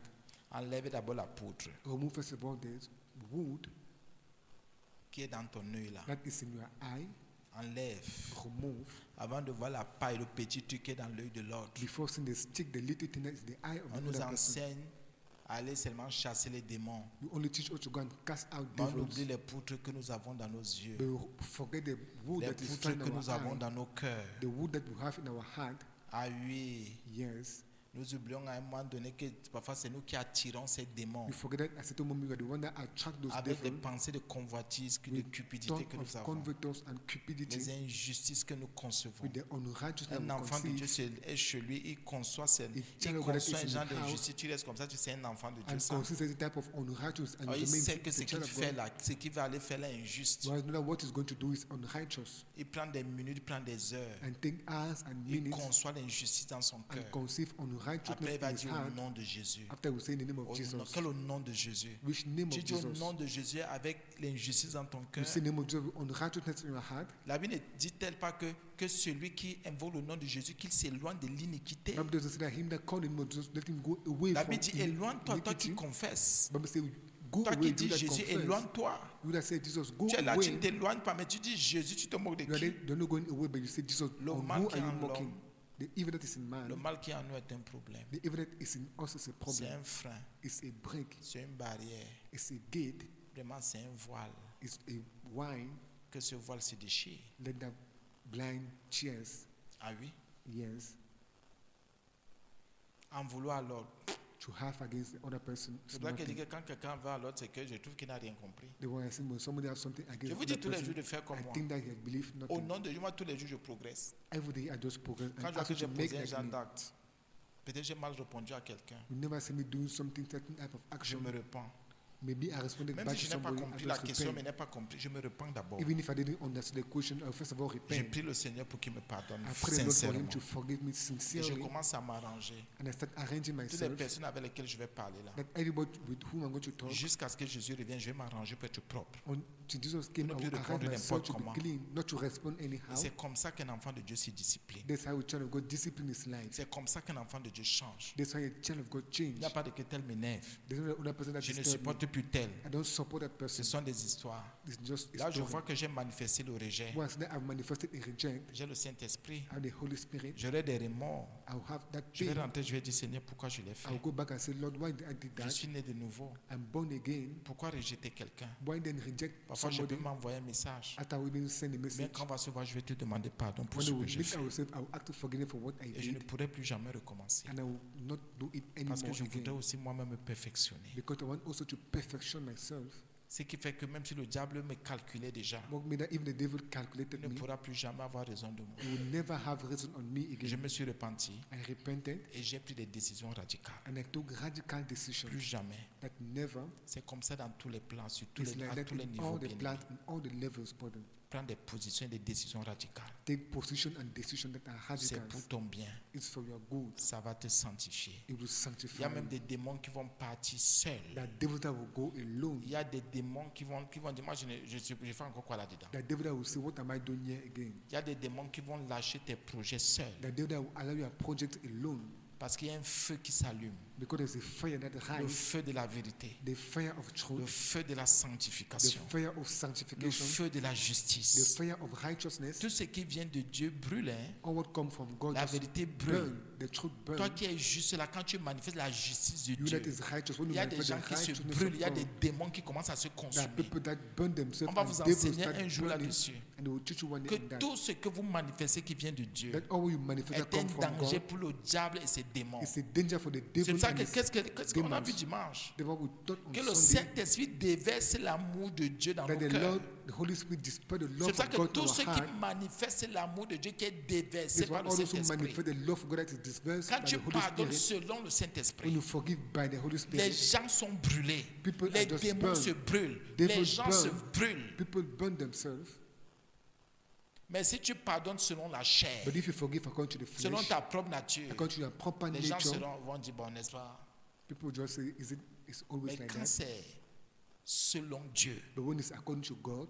Enlève d'abord la poutre Remove first of all the wood qui est dans ton œil là. that is in your eye. Enlève. Remove Avant de voir la paille, le petit truc qui est dans l'œil de l'autre. before seeing the stick, the little thing that is the eye of On the nous other person. enseigne à aller seulement chasser les démons. You only teach us to go and cast out Mais on devils. oublie les poutres que nous avons dans nos yeux. But we forget the wood Les that is poutres found que in our nous avons eye. dans nos cœurs. The wood that we have in our heart. Ah oui. Yes. Nous oublions à un moment donné que parfois c'est nous qui attirons ces démons You forget that at a certain moment you are the one that attract those avec des devils pensées de convoitise, de with cupidité thought que of nous avons, converters and cupidity, les injustices que nous concevons. with the unrighteousness Un that we enfant de Dieu conceive, est chez lui, il conçoit, il child of God conçoit is un in genre the house d'injustice, tu restes comme ça, tu sais un enfant de Dieu. and Ça. conceives any type of unrighteous and Alors, il remains sait que ce the qu'il child of fait God. là, ce qu'il va aller faire là est injuste. Whereas know that what he's going to do is unrighteous Il prend des minutes, il prend des heures, and take hours and il minutes conçoit l'injustice dans son and cœur. conceive Après, unrighteousness il va in his dire au heart. nom de Jésus. After we say in the name of Au nom- Jesus, Quel au nom de Jésus? which name Tu of dis au Jesus? nom de Jésus avec l'injustice dans ton You cœur. say the name of Jesus with unrighteousness in your heart. La Bible ne dit-elle pas que celui qui invoque le nom de Jésus, qu'il s'éloigne de l'iniquité? Bible doesn't say that him that called him Jesus, let him go away La from Bible dit éloigne-toi, toi qui iniquity. confesses. Bible say go Toi away, qui you dis that Jésus, confess. éloigne-toi. You that say Jesus, go Tu es là, tu ne away. t'éloignes pas, mais tu dis Jésus, tu te moques de You are qui? then, you're not going away, but you say Jesus, Le on mal who qui are est you en mocking? l'homme. The evil that is in Le man, mal qui est en nous est un problème. the evil that is in us is a C'est problem. un frein, It's a break. c'est une barrière. It's a gate. Vraiment, c'est un voile. It's a wine. Que ce voile se déchire. Let that blind cheers. Ah oui? Yes. En vouloir à l'autre. To have against the other person. is C'est pour ça que je dis nothing. que quand quelqu'un va à l'autre, c'est que je trouve qu'il n'a rien compris. The one I say when somebody has something Je against vous the dis other tous les jours person, de faire comme I moi. think that he believes Au nothing. nom de Dieu, moi, tous les jours, je progresse. Every day I just progress Quand and je vois ask que you j'ai to make posé un like genre me. d'acte, peut-être j'ai mal répondu à quelqu'un. You never see me doing something, certain type of Je action. me repens. Maybe I responded Même back si to je n'ai pas somebody, I compris la just question, mais repent. n'ai pas compris, je me repens d'abord. Even if I didn't understand the question, I'll first of all Je repent. prie le Seigneur pour qu'il me pardonne I pray the Lord for sincèrement. Him to forgive me Et je sincerely, commence à m'arranger. and I start arranging Toutes les myself personnes avec lesquelles je vais parler là, that everybody with whom I'm going to talk, jusqu'à ce que Jésus revienne, je vais m'arranger pour être propre. until Jesus came, Ne I plus will répondre arrange myself to be n'importe clean, not to respond Et anyhow. c'est comme ça qu'un enfant de Dieu se discipline. That's how a child of God discipline his life. C'est comme ça qu'un enfant de Dieu change. That's how a child of God Il change. n'y a pas de que tel m'énerve. There's no other person that Je ne disturbs me. supporte plus tel. I don't support that Ce person. sont des histoires. It's just a Là, je story. vois que j'ai manifesté le rejet. Once that I've manifested a reject, J'ai le Saint-Esprit. I have the Holy Spirit. J'aurai des remords. I'll have that Je vais pain. rentrer, je vais dire Seigneur, pourquoi je l'ai fait? I'll go back and say, Lord, why did I did Je that? suis né de nouveau. I'm born again. Pourquoi rejeter quelqu'un? Why then reject Parfois, je somebody peux m'envoyer un message. after we even send a Mais message? quand on va se voir, je vais te demander pardon pour When ce we que will j'ai meet fait. ourselves, I'll ask to forgive him for what I Et je ne did, pourrai plus jamais recommencer. and I will not do it Parce que anymore je voudrais again. aussi moi-même me perfectionner. Because I want also to perfection myself. Ce qui fait que même si le diable me calculait déjà, What made that even the devil il calculated ne me, pourra plus jamais avoir raison de moi. he will never have reason on me Je again. me suis repenti I repented et j'ai pris des décisions radicales. and I took radical decisions Plus jamais. that never C'est comme ça dans tous les plans, sur tous is les, like à that tous les in niveaux. all the Bien plans, aimé. in all the levels, brother. Prendre des positions et des décisions radicales. Take position and decision that are C'est radical. pour ton bien. It's for your good. Ça va te sanctifier. It will Il y sanctify a même you. des démons qui vont partir seuls. That devil that will go alone. Il y a des démons qui vont dire, moi je fais encore quoi là-dedans. That devil that will say, what am I doing here again? Il y a des démons qui vont lâcher tes projets seuls. That devil that will allow your project alone. Parce qu'il y a un feu qui s'allume. Because there's a fire that Le rises, feu de la vérité. the fire of Le truth, feu de la the sanctification. fire of Le sanctification, feu de la the justice. fire of righteousness. Tout ce qui vient de Dieu brûle. Hein. All what come from God La just vérité brûle. burn. The truth Toi burn. qui es juste là, quand tu manifestes la justice de You Dieu, that is righteous, when il you y a des manifest gens the qui se righteousness brûlent, of il y a des God, démons qui commencent à se that consumer. people that burn themselves, On va and vous devils enseigner start un jour burning, là-dessus. and they will teach you one day Que on that. tout ce que vous manifestez qui vient de Dieu That all you manifest that est un come from danger God pour le diable et ses démons. is a danger for the C'est devil pour ça and que his qu'est-ce qu'on a vu demons. dimanche? The Bible taught on Que le Sunday Saint-Esprit déverse l'amour de Dieu dans that nos the cœurs. Lord, the Holy Spirit dispersed the C'est love pour ça of que God in tout ce our qui heart. manifeste l'amour de Dieu qui est déversé Is par what le all those who Saint-Esprit. manifest the love of God that is dispersed Quand by tu the Holy pardonnes Spirit. selon le When Saint-Esprit, you forgive by the Holy les Spirit, gens sont brûlés. People Les are just démons burned. se brûlent. Devils Les gens burn. se brûlent. people burn themselves. Mais si tu pardonnes selon la chair, But if you forgive according to the selon flesh, ta propre nature, according to your proper les gens nature, vont dire, bon, n'est-ce pas? people just say, it's always Mais like quand that. c'est selon Dieu, But when it's according to God,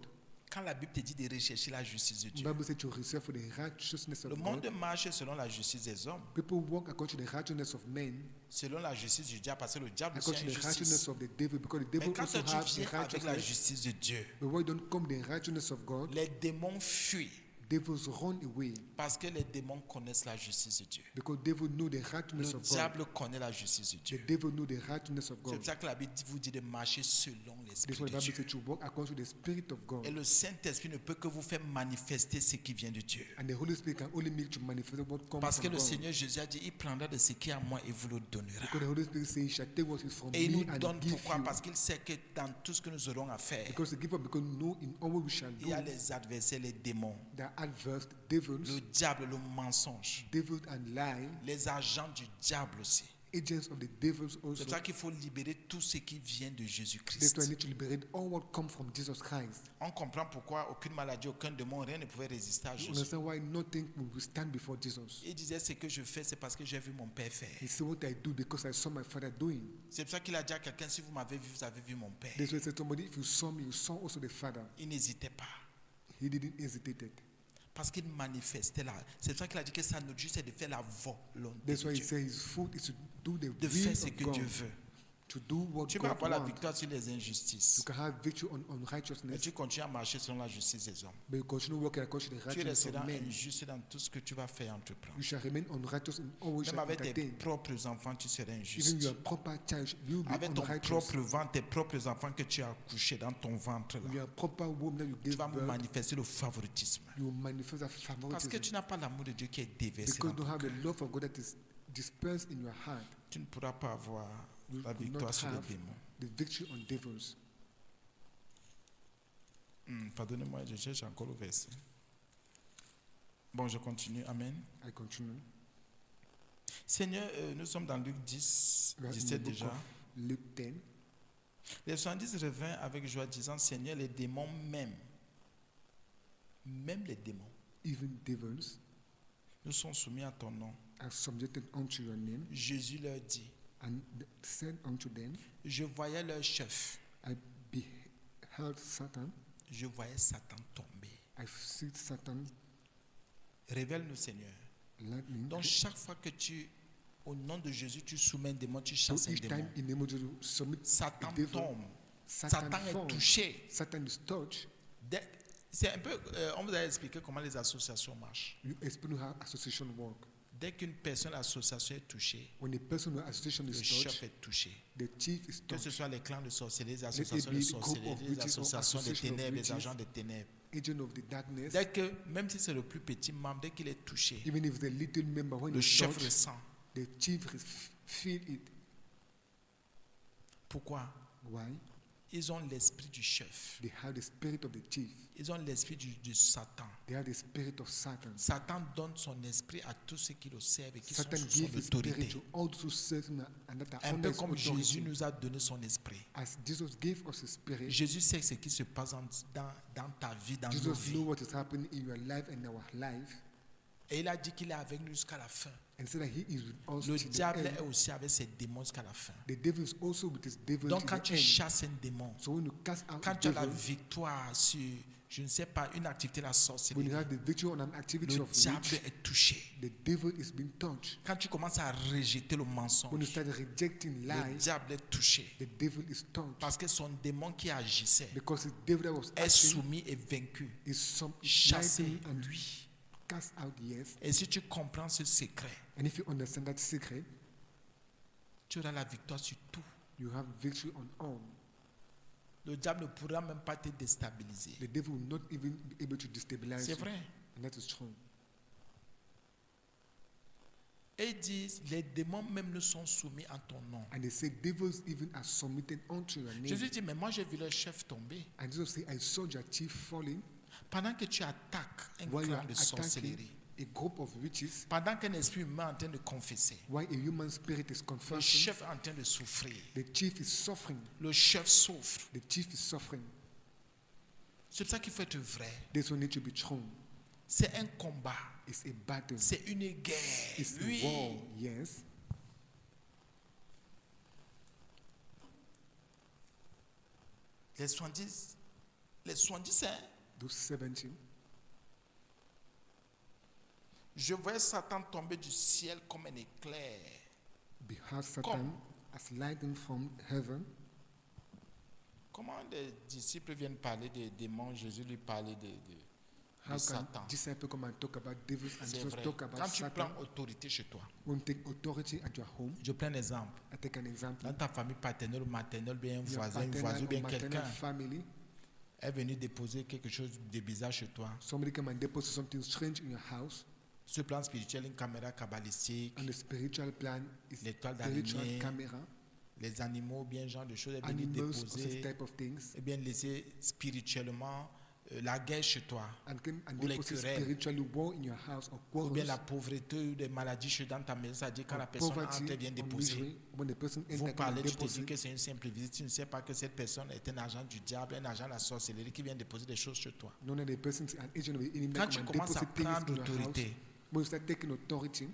quand la Bible te dit de rechercher la justice de the Dieu, Bible says to reserve for the righteousness le of monde God. marche selon la justice des hommes, People walk according to the righteousness of men, selon la justice du diable, parce que le diable aussi a according une to the righteousness justice. of the devil, because the Mais devil quand also toi, has tu the viens avec la righteousness. justice de Dieu, But why don't come the righteousness of God? les démons fuient Devils run away parce que les démons connaissent la justice de Dieu. because devil know the righteousness Le of God. diable connaît la justice de The Dieu. devil know the righteousness of C'est pour pour ça que la Bible vous dit de marcher selon This l'Esprit is what de the Bible Dieu. says to walk according to the Spirit of God. Et le Saint-Esprit ne peut que vous faire manifester ce qui vient de Dieu. And the Holy Spirit can only make you manifest what comes Parce que from le God. Seigneur Jésus a dit, il prendra de ce qui est à moi et vous le donnera. Because the Holy Spirit says, he shall take what is from Et il me nous and donne give pourquoi? you. Parce qu'il sait que dans tout ce que nous aurons à faire, Because the giver, because know in all what we shall il do, y a les adversaires, les démons, the adverse, devils, le diable, le mensonge, devils and lie, les agents du diable aussi. agents of the devils C'est also. pour ça qu'il faut libérer tout ce qui vient de That's Jésus-Christ. why I need to liberate all what comes from Jesus Christ. On comprend pourquoi aucune maladie, aucun démon, rien ne pouvait résister à You Jésus. understand why nothing will stand before Jesus. Il disait, ce que je fais, c'est parce que j'ai vu mon Père faire. He said, what I do because I saw my Father doing. C'est pour ça qu'il a dit à quelqu'un, si vous m'avez vu, vous avez vu mon Père. That's why he said to somebody, if you saw me, you saw also the Father. Il n'hésitait pas. He didn't hesitate. Parce qu'il manifestait là. C'est pour ça qu'il a dit que sa nourriture, c'est de faire la volonté That's de why he Dieu. said his food is to do the De will faire ce of que God. Dieu veut. To do what Tu vas God avoir la wants. victoire sur les injustices. You can have victory on Mais righteousness, tu continues à marcher selon la justice des hommes. but you continue working according to the Tu righteousness of resteras men. injuste dans tout ce que tu vas faire et entreprendre. You shall remain unrighteous in all you Même shall avec tes entertain. propres enfants, tu seras Even injuste. your proper child, you will be Avec ton unrighteous. propre ventre, tes propres enfants que tu as accouchés dans ton ventre, là, Your proper womb that you tu gave vas birth, manifester le favoritisme. you will manifest that Parce que favoritism. tu n'as pas l'amour de Dieu qui est déversé Because dans you don't ton have cœur. the love of God that is dispersed in your heart. Tu ne pourras pas avoir You la could victoire not sur les have démons. the victory on devils. Pardonnez-moi, je cherche encore le verset. Bon, je continue. Amen. I continue. Seigneur, nous sommes dans Luc 10, We are in the 17 book déjà. of Luke 10. Les 70 revinrent avec joie, disant, Seigneur, les démons même les démons, even devils, nous sont soumis à ton nom. are subjected unto your name. Jésus leur dit, And said unto them, je voyais leur chef, I beheld Satan, je voyais Satan tomber. I see Satan Révèle-nous, Seigneur. lightning. Donc, chaque fois que au nom de Jésus, tu soumets un démon, tu So chasses un each démon. time in the name of Jesus, submit Satan a devil, tombe. Satan Satan est falls. touché. Satan is touched. C'est un peu, on vous a expliqué comment les associations marchent. You explain how association work. Dès qu'une personne, l'association est touchée, When a person or association le is chef touched, est touché. the chief is Que ce touched. soit les clans de sorcellerie, les it associations be de the group sorcellerie, of les witches or associations des association of ténèbres, les witches, agents des ténèbres. Agent of the darkness. Dès que, même si c'est le plus petit membre, dès qu'il est touché, Even if the little member, when le it's chef touched, ressent. the chief feel it. Pourquoi? Why? Ils ont l'esprit du chef. They have the spirit of the chief. Ils ont l'esprit du Satan. They have the spirit of Satan. Satan donne son esprit à tous ceux qui le servent et qui Satan sont sous gave son his spirit autorité. to all who serve him and that are Un under peu his comme Jésus authority. nous a donné son esprit. As Jesus gave us his spirit, Jésus sait ce qui se passe dans ta vie, dans nos Jesus vies. knows what is happening in your life and our life, Et il a dit qu'il est avec nous jusqu'à la fin. and said that he is with us Le to the diable est end. aussi avec ses démons jusqu'à la fin. The devil is also with his devil Donc to quand the tu end. chasses un démon, So when you cast out quand the tu as la devil, victoire sur, je ne sais pas, une activité de la when sorcellerie, you have the victory on an activity le of diable witch, est touché. the devil is being touched. Quand tu commences à rejeter le When you mensonge, start rejecting le lies, diable est touché. the devil is touched. Parce que son démon qui agissait Because the devil that was est acting soumis et vaincu. is Chassé, lightning and lui. cast out, yes. Et si tu comprends ce secret, And if you understand that secret, tu auras la victoire sur tout. you have victory on all. Le diable ne pourra même pas te déstabiliser. The devil will not even be able to destabilize C'est you. vrai. And that is true. Et ils disent, les démons même ne sont soumis en ton nom. And they say devils even are submitted unto your name. Jésus dit, mais moi j'ai vu le chef tomber. And Jesus say, I saw your chief falling Pendant que tu attaques un while you are clan de attacking sorcellerie, a group of witches, pendant qu'un esprit humain est en train de confesser, while a human spirit is le confessing, chef est en train de souffrir. the chief is suffering. Le chef souffre. The chief is suffering. C'est pour ça qu'il faut être vrai. This will need to be true. C'est un combat. It's a battle. C'est une guerre. It's Oui. a war, yes. Les 70, hein? Those 70, Je voyais Satan tomber du ciel comme un éclair. beheld Satan as lightning from heaven. Comment les disciples viennent parler des démons, Jésus lui parlait de How can Satan. disciples come and talk about devils and C'est Jesus vrai. talk about Quand tu Satan? prends autorité chez toi, When you take authority at your home, je prends un exemple. I take an example. Dans ta famille paternelle ou maternelle, bien un Your voisin, une paternal voisine, ou or bien maternal quelqu'un family, est venu déposer quelque chose de bizarre chez toi. somebody come and deposit something strange in your house. Sur le plan spirituel, une caméra kabbalistique, On the spiritual plan, is l'étoile spiritual d'araignée, camera, les animaux, bien genre de choses, est venu animals, or such déposer, type of things, et bien laisser spirituellement la guerre chez toi, and come and ou les deposit querelles, spiritually war in your house or ou bien quarrels, la pauvreté ou des maladies chez dans ta maison. C'est-à-dire quand or la personne entre poverty et vient or déposer, misery. When the person vous enter parlez, and tu te dis deposit, que c'est une simple visite, tu ne sais pas que cette personne est un agent du diable, un agent de la sorcellerie qui vient déposer des choses chez toi. none of the person is an agent of the enemy Quand that tu come and commences à deposit things prendre in your house. l'autorité, When you start taking authority,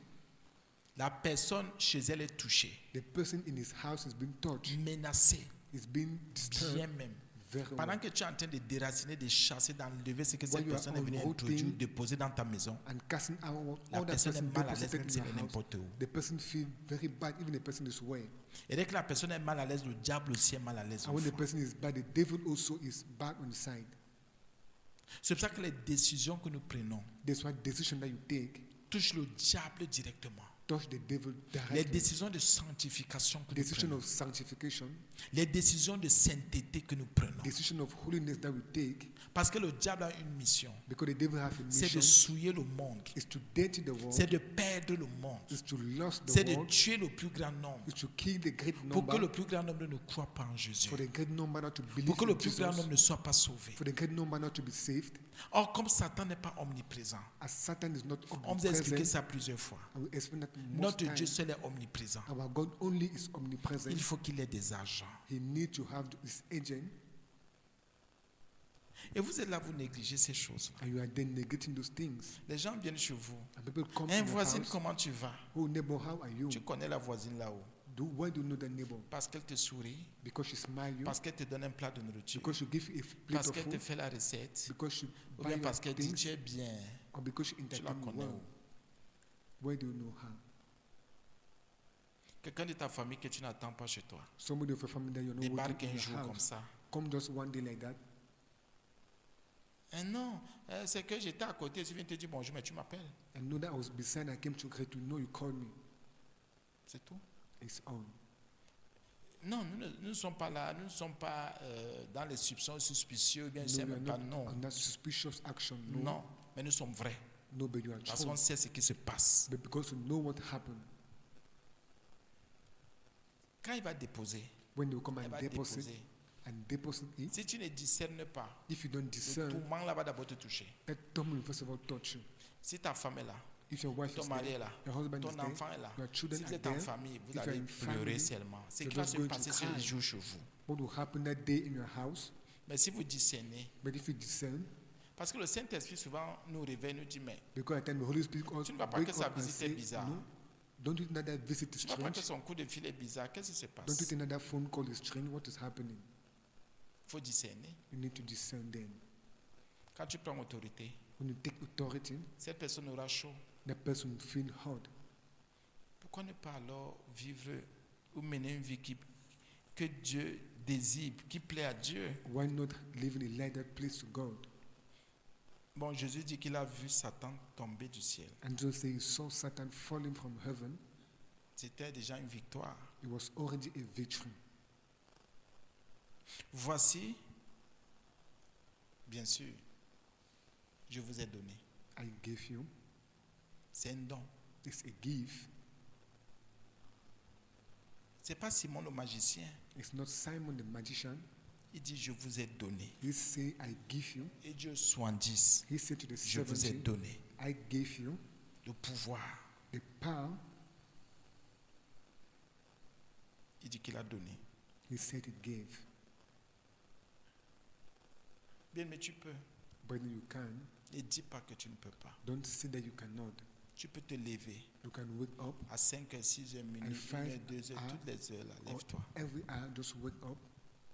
la personne chez elle est touchée, the person in his house is being touched, menacée, is being bien disturbed même. very well. Pendant que tu es en train de déraciner, de chasser, d'enlever ce que While cette you are personne est venue unrooting, introduire, déposer dans ta maison, And casting out la all that personne est person mal à l'aise deposited même in si your elle est house, n'importe où. the person feel very bad, even the person is well. Et dès que la personne est mal à l'aise, le diable aussi est mal à l'aise. And au when the fond. person is bad, the devil also is bad on the side. C'est pour ça que les décisions que nous prenons That's why decision that you take touchent le diable directement. touch the devil Les directly. décisions de sanctification que nous Decision prenons, of sanctification, les décisions de sainteté que nous prenons. decision of holiness that we take, Parce que le diable a une mission, because the devil has a c'est de mission, souiller le monde, is to dirty the world, c'est de perdre le monde, is to lose c'est the de world, tuer le plus grand nombre, is to kill the great pour que le number, plus grand nombre ne croit pas en Jésus, for the great number not to believe pour que le in plus grand Jesus, nombre ne soit pas sauvé. for the great number not to be saved. Or, comme Satan n'est pas omniprésent, As Satan is not on vous a expliqué omnipresent, ça plusieurs fois. and we explain that most Notre Dieu time, seul est omniprésent. our God only is omnipresent. Il faut qu'il ait des agents. He needs to have his agent, Et vous êtes là, vous négligez ces choses. and you are then negating those things. Les gens viennent chez vous. And people come Hein, to your voisine, house. comment tu vas? Oh, neighbor, how are you? Tu connais la voisine là-haut. Why do you know the neighbor? Parce qu'elle te sourit, Because she smile you, parce qu'elle te donne un plat de nourriture, because she give you a plate parce of qu'elle te food, fait la recette, because she ou buy bien you parce qu'elle dit things, tu es bien. or because she Tu la entertain you connais well. où? Where do you know her? Quelqu'un de ta famille que tu n'attends pas chez toi Somebody of your family that you're not débarque working in un your jour comme house. ça. Come just one day like that. Non, c'est que j'étais à côté, je viens te dire bonjour, mais tu m'appelles. And know that I was beside, I came to greet you. No, you called me. C'est tout. It's on. Non, nous ne sommes pas là, nous ne sommes pas dans les soupçons suspicieux, bien No, sûr, you are même pas, not non. on that suspicious action. No, Non, mais nous sommes vrais. no, but you are Parce true. qu'on sait ce qui se passe. But because you know what happened, Quand il va déposer, when you come il and va deposit it, Si tu ne discernes pas, if you don't le discern, tourment là va d'abord te toucher. that demon will first of all touch you. Si ta femme est là, If your wife ton is mari est there, là, your husband is ton there, enfant est là, your children si vous are êtes en there, famille, vous if allez you're in pleurer family, seulement. C'est you're qui va just se going to passer ce cry. jour chez vous. what will happen that day in your house? Mais si vous discernez, But if you discern, parce que le Saint-Esprit souvent nous réveille, nous dit, mais because at the time the Holy Spirit tu ne vois pas wake que sa up and visite say, est bizarre. no, don't you think that visit is tu ne vois pas que strange? son coup de fil est bizarre. Qu'est-ce qui se passe? Don't you think that phone call is strange? What is happening? Il faut discerner. You need to discern then. Quand tu prends autorité, When you take authority, cette personne aura chaud. that person will feel hot. Pourquoi ne pas alors vivre ou mener une vie que Dieu désire, qui plaît à Dieu? Why not live in a light that pleases to God? Bon, Jésus dit qu'il a vu Satan tomber du ciel. And just say he saw Satan falling from heaven. C'était déjà une victoire. It was already a victory. Voici, bien sûr, je vous ai donné. I gave you. C'est un don. It's a gift. C'est pas Simon le magicien. It's not Simon the magician. Il dit, je vous ai donné. He say, I give you. Et Dieu 70, He said to the je vous ai 70, donné I gave you le pouvoir. the power. Il dit qu'il a donné. He said he gave. Bien, mais tu peux. But you can. Ne dis pas que tu ne peux pas. Don't say that you cannot. Tu peux te lever You can wake up à 5 h, 6 h, minuit, 1 5 h, 2 h, hours, toutes les heures là. or Lève-toi. every hour. Just wake up.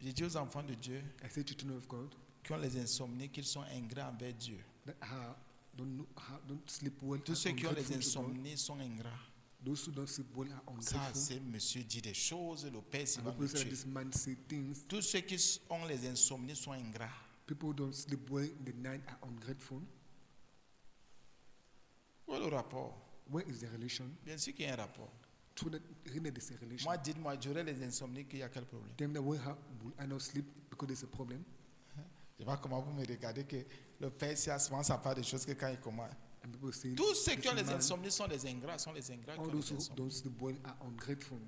J'ai dit aux enfants de Dieu I say to children of God qui ont les insomnies qu'ils sont ingrats envers Dieu. that don't sleep well. Tous are ceux qui ont les ungrateful to God. insomnies sont ingrats. Those who don't sleep well are Ça, ungrateful. c'est monsieur dit des choses, le Père s'il And va me people say that tuer. this man say things. Tous ceux qui ont les insomnies sont ingrats. People who don't sleep well in the night are ungrateful. Où est le rapport? Where is the relation? Bien sûr qu'il y a un rapport. True that really there's a relation. Moi, dites-moi, j'aurai les insomnies, qu'il y a quel problème? Them that will I not sleep because there's a problem. Je vois comment vous me regardez que le Père, c'est souvent ça part des choses que quand il commence. And people say Tous ceux qui ont this les man, insomnies sont les ingrats, sont les ingrats qui all ont those les who insomnies. don't sleep well are ungrateful.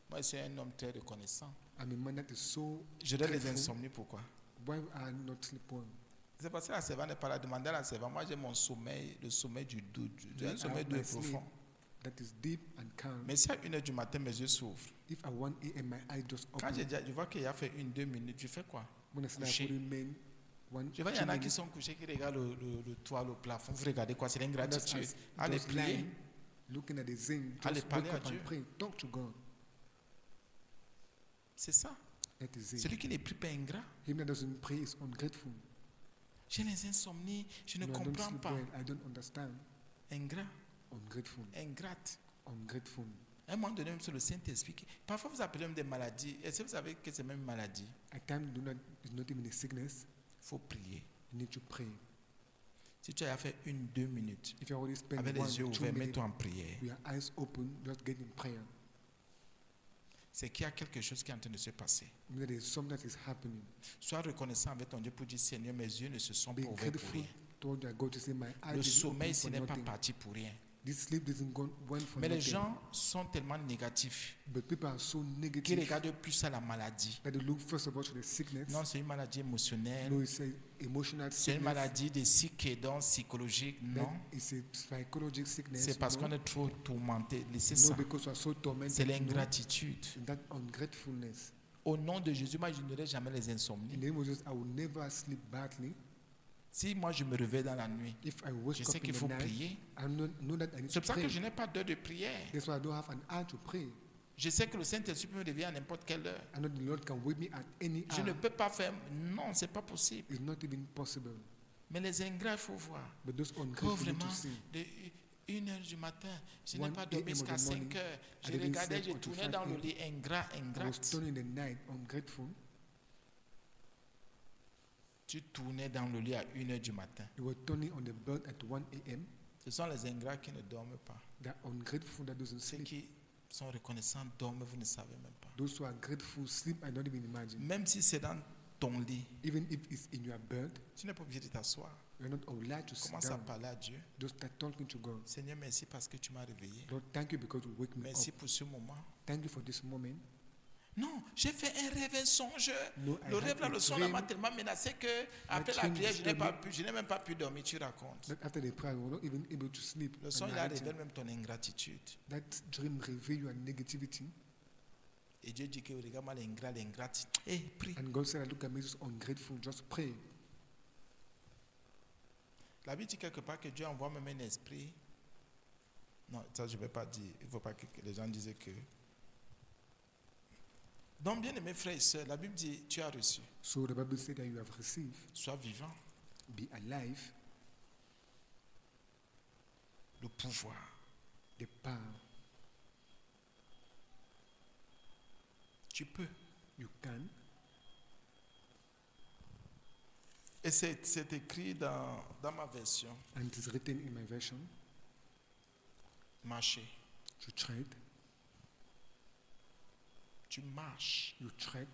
Moi, c'est un homme très reconnaissant. I'm a man that is so J'aurai les grateful. insomnies, pourquoi? Why are I not sleep well? C'est parce que la servante n'est pas là. Demandez à la servante. Moi, j'ai mon sommeil, le sommeil du doute. J'ai un I sommeil have doux et my sleep profond. that is deep and calm. Mais si à 1 h du matin, mes yeux s'ouvrent. If at 1 a.m. my eye just Quand open, je vois qu'il a fait 1-2 minutes, je fais quoi? when I say couché. I remain Je vois, il y en a qui sont couchés, qui regardent le toit, le plafond. Vous regardez quoi? C'est l'ingratitude. Allez prier. lying, looking at the zinc, Allez just parler wake à up and Dieu. pray. Talk to God. C'est ça. That is it. Celui qui n'est plus pas ingrat. Him that doesn't pray is ungrateful. J'ai les insomnies, je ne No, I don't comprends sleep pas. well. I don't understand. Ingrat, Ungrateful. ingrate. Ungrateful. À un moment donné, même sur le Saint-Esprit, parfois vous appelez même des maladies. Est-ce que vous savez que c'est même une maladie? At times, it's not even a sickness. Il faut prier. You need to pray. Si tu as fait 1-2 minutes, If you already spend avec 1 les yeux 2 ouverts, minutes mets-toi en prière. with your eyes open, just get in prayer. C'est qu'il y a quelque chose qui est en train de se passer. There is something that is happening. Sois reconnaissant avec ton Dieu pour dire, Seigneur, mes yeux ne se sont Be pas ouverts pour grateful rien. toward your God to say, my eyes Le is sommeil, open ce for n'est pas nothing. parti pour rien. This sleep doesn't go one for Mais les nothing. gens sont tellement négatifs But people are so qu'ils negative regardent plus à la maladie. that they look first of all to the sickness. Non, c'est une maladie émotionnelle. No, it's a emotional C'est une sickness. maladie de psychédon psychologique. That Non. is a psychological sickness. C'est parce no. qu'on est trop tourmenté. Laissez No, ça. because we are so C'est tormented. No. l'ingratitude. That ungratefulness. Au nom de Jésus, moi, je n'aurai jamais les In insomnies. the name of Jesus, I will never sleep badly. Si moi, je me réveille dans la nuit, If I wake je up sais in qu'il the faut night, prier. I know that I need C'est to pour ça que pray. je n'ai pas d'heure de prière. That's why I don't have an hour to pray. Je sais que le Saint-Esprit peut me réveiller à n'importe quelle heure. I know the Lord can wake me at any Je ne hour. peux pas faire. Non, c'est pas possible. It's not even possible. Mais les ingrats, il faut voir. But those Oh, ungrateful need vraiment, to see. de 1h du matin, je n'ai 1 pas dormi a.m. jusqu'à of the morning, 5 heures. I Je didn't regardais, sleep je until tournais 5 dans le a.m. lit, ingrat, I ingrat. was turning the night ungrateful. Tu tournais dans le lit à 1h du matin. You were turning on the bed at 1 a.m. Ce sont les ingrats qui ne dorment pas. They're ungrateful that doesn't Ceux sleep. qui sont reconnaissants dorment, vous ne savez même pas. Those who are grateful sleep, I don't even imagine. Même si c'est dans ton lit, Even if it's in your bed, tu n'es pas obligé de t'asseoir. you're not obliged to sit Commence à down. parler à Dieu. Just start talking to God. Seigneur, merci parce que tu m'as réveillé. Lord, thank you because you wake me Merci up. pour ce moment. Thank you for this moment. Non, j'ai fait un rêve, un songe. No, I Le had rêve là, a le songe là dream. m'a tellement menacé que après la dream prière, disturbed me. je n'ai même pas pu dormir. Tu racontes. That after the prayer, we were not even able to sleep. Le And songe I là had to- révèle même ton ingratitude. That dream reveal your negativity. Et Dieu dit que regarde-moi l'ingrat, l'ingrat. Hé, prie. And God said, look at me, just ungrateful, just pray. La Bible dit quelque part que Dieu envoie même un esprit. Non, ça je ne vais pas dire. Il ne faut pas que les gens disent que. Donc, bien aimés frères et sœurs, la Bible dit tu as reçu. So the Bible said that you have received, Sois vivant. be alive, Le pouvoir. the power. Tu peux. You can. Et c'est écrit dans ma version. And it is written in my version, Marcher. you tread, Tu marches. you tread,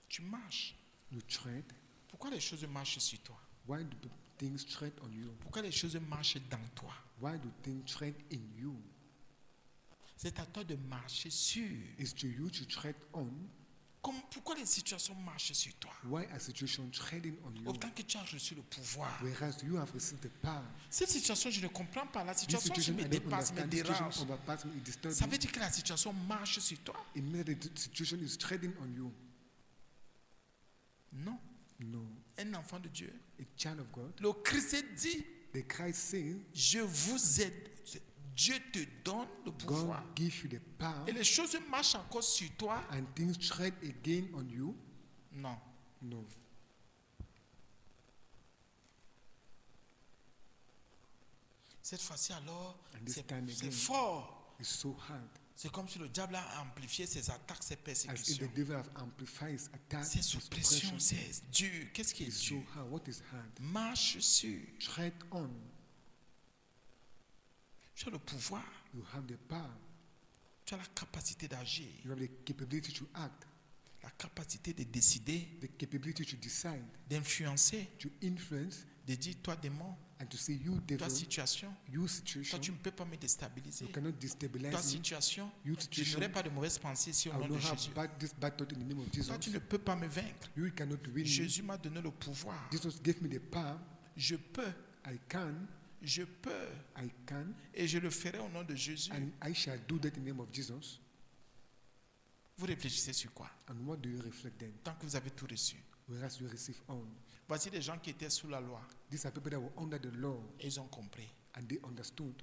Tu marches. you tread. Pourquoi les choses marchent sur toi? Why do the things tread on you? Pourquoi les choses marchent dans toi? Why do things tread in you? C'est à toi de marcher sur. It's to you to tread on. Pourquoi les situations marchent sur toi? Why a situation treading on you? Autant que tu as reçu le pouvoir. Whereas you have received the power. Cette situation, je ne comprends pas. La This situation qui situation, me I don't dépasse, me understand. This situation dérange. overpass me, it disturbs Ça me. veut dire que la situation marche sur toi? It means that the situation is treading on you. Non. No. Un enfant de Dieu. A child of God. Le Christ dit, The Christ says, je vous aide. Dieu te donne le pouvoir. God give you the power Et les choses marchent encore sur toi? and things tread again on you. Non. No. Cette fois-ci alors, And this c'est time c'est again. fort. It's so hard. C'est comme si le diable a amplifié ses attaques, ses As if persécutions. the devil have amplified his attack, Ses his oppressions, oppression. c'est dur. Qu'est-ce qui est It's so dur? hard. What is hard? Marche sur. Tread on. Tu as le pouvoir. You have the power. Tu as la capacité d'agir. You have the capability to act, La capacité de décider, the capability to decide, d'influencer, to influence, de dire toi démon, and to say, you toi devil, situation, you toi situation, tu ne peux pas me déstabiliser. you cannot Toi destabilize me. situation, You je situation, n'aurai pas de mauvaises pensées ici au I nom will de not Jésus. have this bad thought in the name of Toi tu Jesus. ne peux pas me vaincre. You cannot win me. Jésus m'a donné le pouvoir. Jesus gave me the power. Je peux, I can, je peux, I can, et je le ferai au nom de Jésus. and I shall do that in the name of Jesus. Vous réfléchissez sur quoi? And what do you reflect then? Tant que vous avez tout reçu. Whereas you receive on. Voici des gens qui étaient sous la loi These are people that were under the law et ils ont compris. and they understood.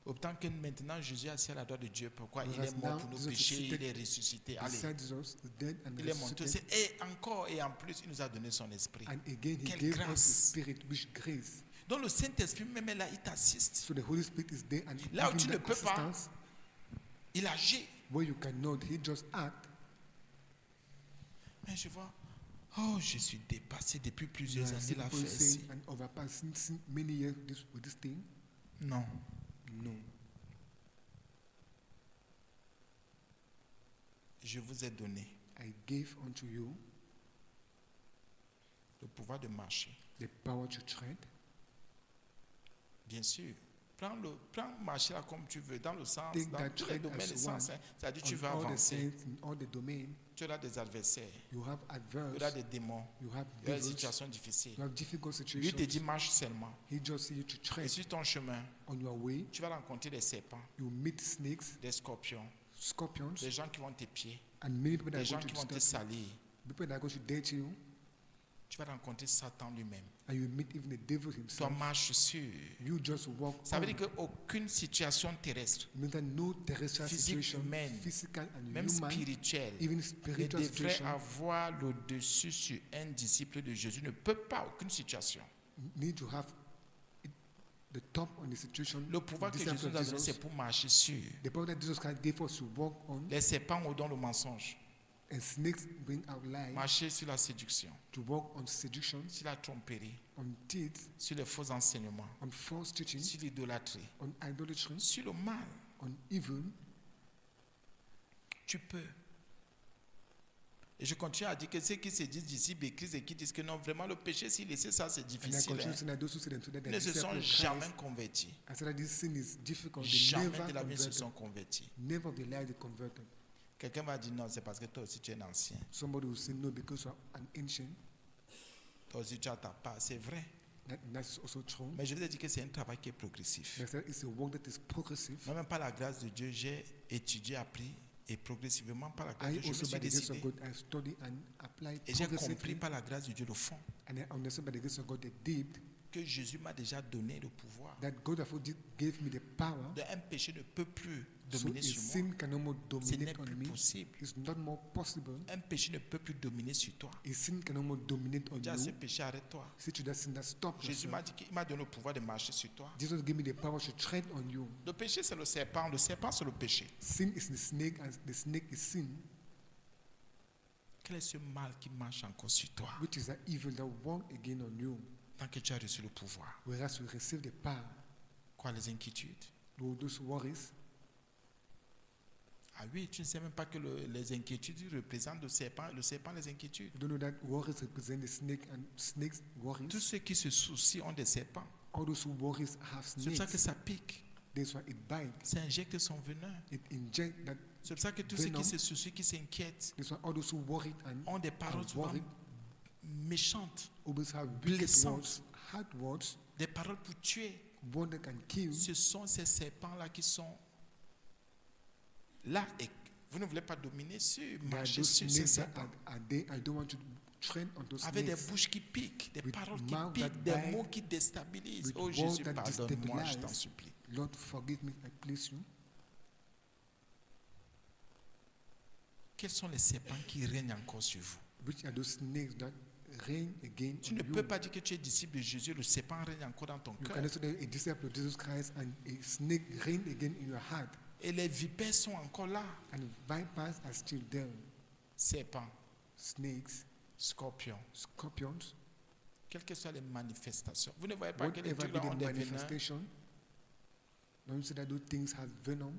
Autant que maintenant Jésus est assis à la droite de Dieu, pourquoi il Whereas est mort now pour nos Jesus is péchés, il seated est ressuscité. Allez, Beside Jesus, is dead and il est monté. resurrected. Et encore et en plus, il nous a donné son esprit. And again, he Quelle gave us grâce. the Spirit, which grace. Donc le Saint-Esprit, même là, il t'assiste. So the Holy Spirit is there and Là où tu giving ne that peux pas, assistance il agit. where you cannot. He just act. Mais je vois, oh, je suis dépassé depuis You plusieurs are années la people faire saying ici. and overpassing many years with this thing. Non. No. Je vous ai donné I gave unto you le pouvoir de marcher the power to tread, Bien sûr. Prends marcher là comme tu veux, dans le sens, Take dans that tous les trend domaines as de you sens. want. Hein. C'est-à-dire tu On vas all the avancer. sense, in all the domain, Tu auras des adversaires. you have Tu auras adverse, des démons. you have Tu auras des devils, situations difficiles. you have difficult Lui te dit situations. marche seulement. He just see you to Et tread sur ton chemin, on your way. tu vas rencontrer des serpents, You meet snakes, des scorpions, scorpions, des gens qui vont t'épier, and many people that des are gens going qui to vont te disturb you, salir. people that are going to date you, Tu vas rencontrer Satan lui-même. and you meet even the devil Toi, himself. marche sûr. You just walk Ça veut on. dire qu'aucune situation terrestre, Means that no terrestrial physique, situation, humaine, physical and même human, spirituelle, even ne spiritual devrait situation, avoir le dessus sur un disciple de Jésus. Ne peut pas, aucune situation. need to have the top on the situation. Le pouvoir que Disciple Jésus of nous a donné, Jesus. c'est pour marcher sûr. The power that Jesus Christ gave us to walk on, Les serpents ont dans le mensonge. and snakes bring out lies, Marcher sur la séduction, to walk on seduction, sur la tromperie, on teeth, sur les faux enseignements, on false teaching, sur l'idolâtrie, on idolatry, sur le mal. on evil. Tu peux. Et je continue à dire que ceux qui se disent disciples de Christ et qui disent que non, vraiment le péché, s'il laissait ça, c'est And I difficile. continue Hein. saying that those who say them today Ils that ne se disciple sont of jamais Christ, convertis. I said that this sin is difficult. They Jamais never de la vie ne se converted. sont convertis. Never of their life they converted. Quelqu'un m'a dit non, c'est parce que toi aussi tu es un ancien. Somebody will say no because you are an ancient. Toi aussi tu as ta part. C'est vrai. That's also true. Mais je veux te dire que c'est un travail qui est progressif. I said it's a work that is progressive. Moi, même par la grâce de Dieu, j'ai étudié, appris et progressivement par la grâce I de Dieu, je me also, suis by the grace of décidé. God, I studied and applied Et j'ai compris progressively. par la grâce de Dieu le fond And I understood by the grace of God the deep que Jésus m'a déjà donné le pouvoir. that God have already gave me the power. Un péché ne peut plus So dominer a sur moi. sin can no more Ce n'est dominate on plus me. possible. It's not more possible. Un péché ne peut plus dominer sur toi. A sin can no more dominate on Dis à ce you. péché, arrête-toi. Say to that sin that stop Jésus yourself. m'a dit qu'il m'a donné le pouvoir de marcher sur toi. Jesus gave me the power to tread on you. Le péché, c'est le serpent. Le serpent, c'est le péché. Sin is the snake, and the snake is sin. Quel est ce mal qui marche encore sur toi Which is that evil that walk again on you. tant que tu as reçu le pouvoir? Whereas you receive the power, Quoi, les inquiétudes? those worries. Ah oui, tu ne sais même pas que les inquiétudes représentent le serpent, les inquiétudes. You don't know that worries represent the snake and snakes worries. Tous ceux qui se soucient ont des serpents. All those who worries have C'est pour ça que snakes. ça pique. That's why it bites. Ça injecte son venin. It injects that. C'est pour ça que tous ceux Venom. qui se soucient, qui s'inquiètent, That's why all those who worry and ont des paroles souvent worried méchantes, always have wicked blessantes, words, hard words, des paroles pour tuer. words that can kill. Ce sont ces serpents-là qui sont là et vous ne voulez pas dominer sur, There are marcher those sur ces snakes that serpents. are there. I don't want to tread on those Avec des snakes. bouches qui piquent, des With paroles qui mouth piquent, that des bite, mots qui déstabilisent. with Oh words Jésus, that pardonne-moi, je t'en destabilize. supplie. Lord, forgive me, I please you. Quels sont les serpents qui règnent encore sur vous? Which are those snakes that reign again Tu on ne you? peux pas dire que tu es disciple de Jésus, le serpent règne encore dans ton You cœur. cannot say that a disciple of Jesus Christ and a snake reign again in your heart, Et les vipères sont encore là. and vipers are still there. Serpents, Snakes, scorpions, scorpions, quelles que soient les manifestations. Vous ne voyez pas que les whatever trucs be là ont the des venins manifestation. Don't say that those things have venom,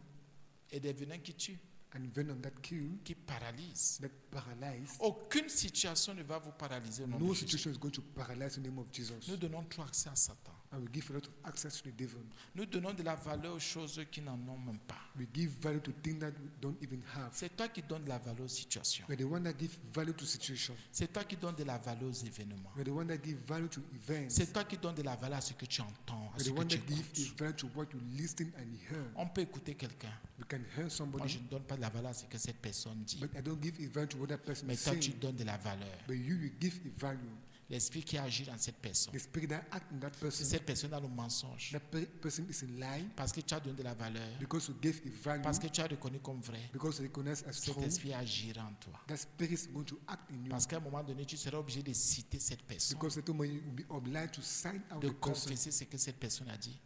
et des venins qui tuent, and venom that kill, qui paralysent. that paralyze. Aucune situation ne va vous paralyser au nom No de Jésus. situation is going to paralyze the name of Jesus. Nous donnons trop accès à Satan. And we give a lot of access to the devil. Nous donnons de la valeur aux choses qui n'en ont même pas. We give value to things that we don't even have. C'est toi qui donnes de la valeur aux situations. We're the one that give value to situations. C'est toi qui donnes de la valeur aux événements. We're the one that give value to events. C'est toi qui donnes de la valeur à ce que tu entends, à We're ce the que one tu that give écoutes. value to what you listen and hear. On peut écouter quelqu'un. We can hear Moi, somebody, je ne donne pas de la valeur à ce que cette personne dit. but I don't give a value to what that person Mais is toi, tu saying. donnes de la valeur. But you give a value. L'esprit qui agit dans cette personne. The spirit that acts in that Si person, cette personne a le mensonge, that person is in lie parce que tu as donné de la valeur, because you gave a value, parce que tu as reconnu comme vrai, because you recognize as cet true. esprit agira en toi. That spirit is going to act in you. Parce qu'à un moment donné, tu seras obligé de citer cette personne, Because at the moment you will be obliged to sign out de the person, confesser ce que cette personne a dit.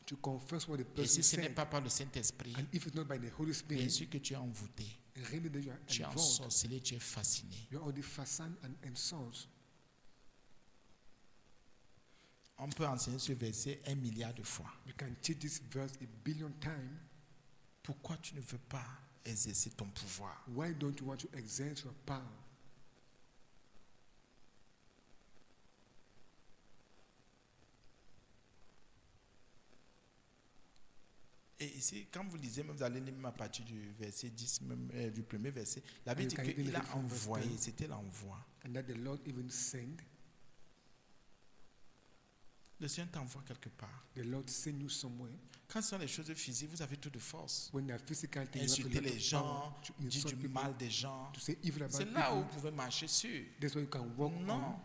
to confess what the Et person si ce n'est said. pas par le Saint-Esprit, And if it's not by the Holy bien Spirit, sûr que tu es envoûté, really that you are tu es involved. ensorcelé, tu es fasciné. You are already fastened and ensorcelled. On peut enseigner ce verset 1 milliard de fois. You can teach this verse 1 billion times. Pourquoi tu ne veux pas exercer ton pouvoir? Why don't you want to exert your power? Et ici, quand vous lisez, même vous allez lire même à partir du verset 10, même, du premier verset, la Bible dit And you can qu'il even a read from verse envoyé, 10. c'était l'envoi. And that the Lord even sent. Le Seigneur t'envoie quelque part. The Lord send you somewhere. Quand ce sont les choses physiques, vous avez tout de force. When they are physical things, you have a Insulter lot les of gens, power to dire insult du people, mal des gens. to say evil about C'est là où people. vous pouvez marcher sur. That's why you can walk Non.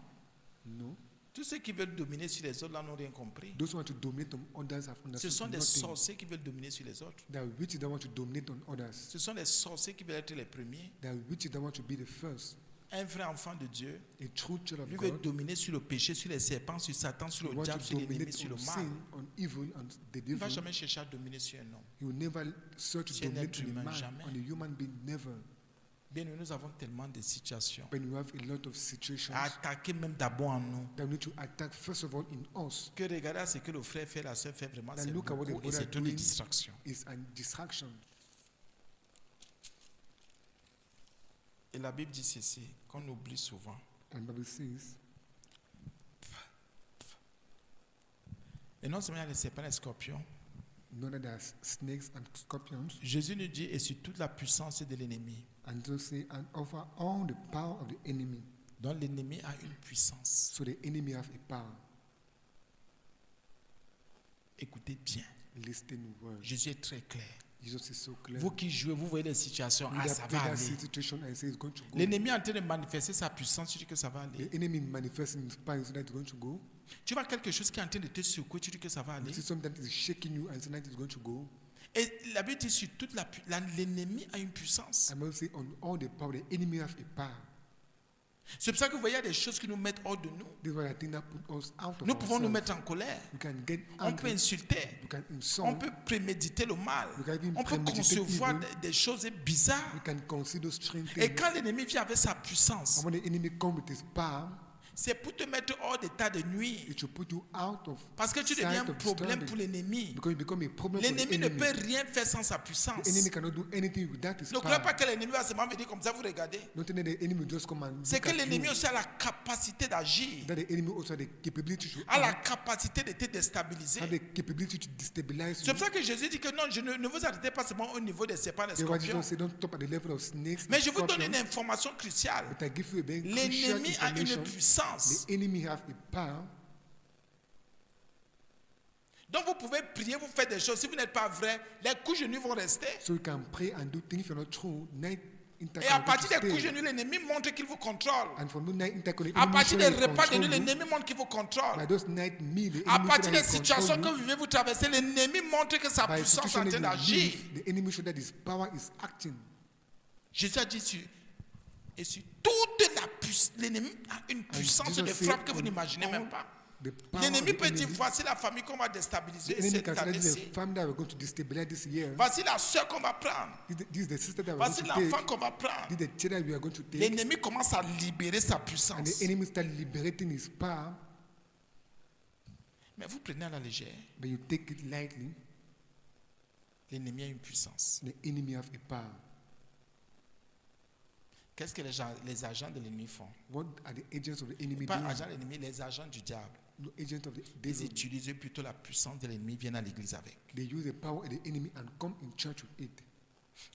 on. No. Tous ceux qui veulent dominer sur les autres là n'ont rien compris. Those who want to dominate on others have Ce understood sont des nothing. sorciers qui veulent dominer sur les autres. There are witches that want to dominate on others. Ce sont des sorciers qui veulent être les premiers. There are witches that want to be the first. Un vrai enfant de Dieu, A true child of lui veut God, dominer sur le péché, sur les serpents, sur Satan, sur he le wants diable, to sur l'ennemi, dominate sur le on mal. sin, on evil, on the Il ne va devil. jamais chercher à dominer sur un homme. He will never search to Sur un dominate être on a humain, man, jamais. on a human being, never. Bien, nous avons tellement de situations When you have a lot of situations à attaquer même d'abord en nous. that we need to attack first of all in us, Que regarder à ce que le frère fait, la soeur fait vraiment, Then c'est look at what the beaucoup et brother c'est toutes des doing. distractions. is a distraction. Et la Bible dit ceci, qu'on oublie souvent. And the Bible says, Et non seulement il y a les serpents et les scorpions, know that there are snakes and scorpions, Jésus nous dit, et sur toute la puissance de l'ennemi. and to say, and over all the power of the enemy. Donc l'ennemi a une puissance. So the enemy have a power. Écoutez bien, Listen word. Jésus est très clair. Jesus is so clear. Vous qui jouez, vous voyez les situations, You ah that ça play va that aller. situation and say it's going to go. L'ennemi est en train de manifester sa puissance, tu dis que ça va aller. The enemy manifesting his power so that it's going to go. Tu vois quelque chose qui est en train de te secouer, tu dis que ça va You aller. see something that is shaking you and so that it's going to go. Et la Bible dit sur toute l'ennemi a une puissance. I must say on all the power, the enemy have a power. C'est pour ça que vous voyez, il y a des choses qui nous mettent hors de nous. This is why I think that put us out of Nous pouvons nous ourselves. mettre en colère. We can get On peut angry. insulter. We can On insult. peut préméditer le mal. We can even On peut premeditate concevoir evil. des choses bizarres. We can consider strange Et things. quand l'ennemi vient avec sa puissance, And when the enemy comes with his power, c'est pour te mettre hors d'état de nuit. it should put you out of Parce que tu sight deviens un of problème disturbing. pour l'ennemi. Because you become a problem for the L'ennemi ne enemy. peut rien faire sans sa puissance. The enemy cannot do anything without his Ne croyez power. pas que l'ennemi va seulement venir comme ça, vous regardez. Don't think that the enemy will just come and C'est look que at l'ennemi you. aussi a la capacité d'agir, That the enemy also has the capability to a la act, capacité de te déstabiliser. have the capability to destabilize C'est you. pour ça que Jésus dit que non, ne vous arrêtez pas seulement au niveau des serpents et des That's why scorpions. Jesus said, don't stop at the level of snakes Mais and je vous donne une scorpions, information cruciale. but I give you a very crucial L'ennemi a une information. puissance. The enemy have a power. Donc vous pouvez prier, vous faites des choses. Si vous n'êtes pas vrai, les coups genoux vont rester. So you can pray and do things if you're not true. Night Et à interconnect partir des to coups stay. genoux, l'ennemi montre qu'il vous contrôle. And from those night interconnect, À enemy partir show des that he repas de nuit, control you. l'ennemi montre qu'il vous contrôle. By those night meal, the À enemy show partir that des he situations que control vous you. vivez, vous traversez, l'ennemi montre que sa By puissance est en situation train that d'agir. you live, the enemy show that his power is acting. Jésus a dit et sur toute la puissance, l'ennemi a une puissance Jesus de said frappe que vous on n'imaginez all même pas. the power L'ennemi of the peut dire, enemy, voici la famille qu'on va déstabiliser the enemy cette can say, this is année-ci. the family that we're going to destabilize this year. Voici la soeur qu'on va prendre. This is the sister that we're Voici going to l'enfant take. qu'on va prendre. This is the child that we are going to take. L'ennemi commence à libérer sa And puissance. the enemy start liberating his power, Mais vous prenez à la légère. but you take it lightly. L'ennemi a une puissance. The enemy have a power. Qu'est-ce que les agents de l'ennemi font? What are the agents of the enemy Pas doing? agents de l'ennemi, les agents du diable. The agents of the Ils devil. utilisent plutôt la puissance de l'ennemi, viennent à l'église avec. They use the power of the enemy and come in church with it.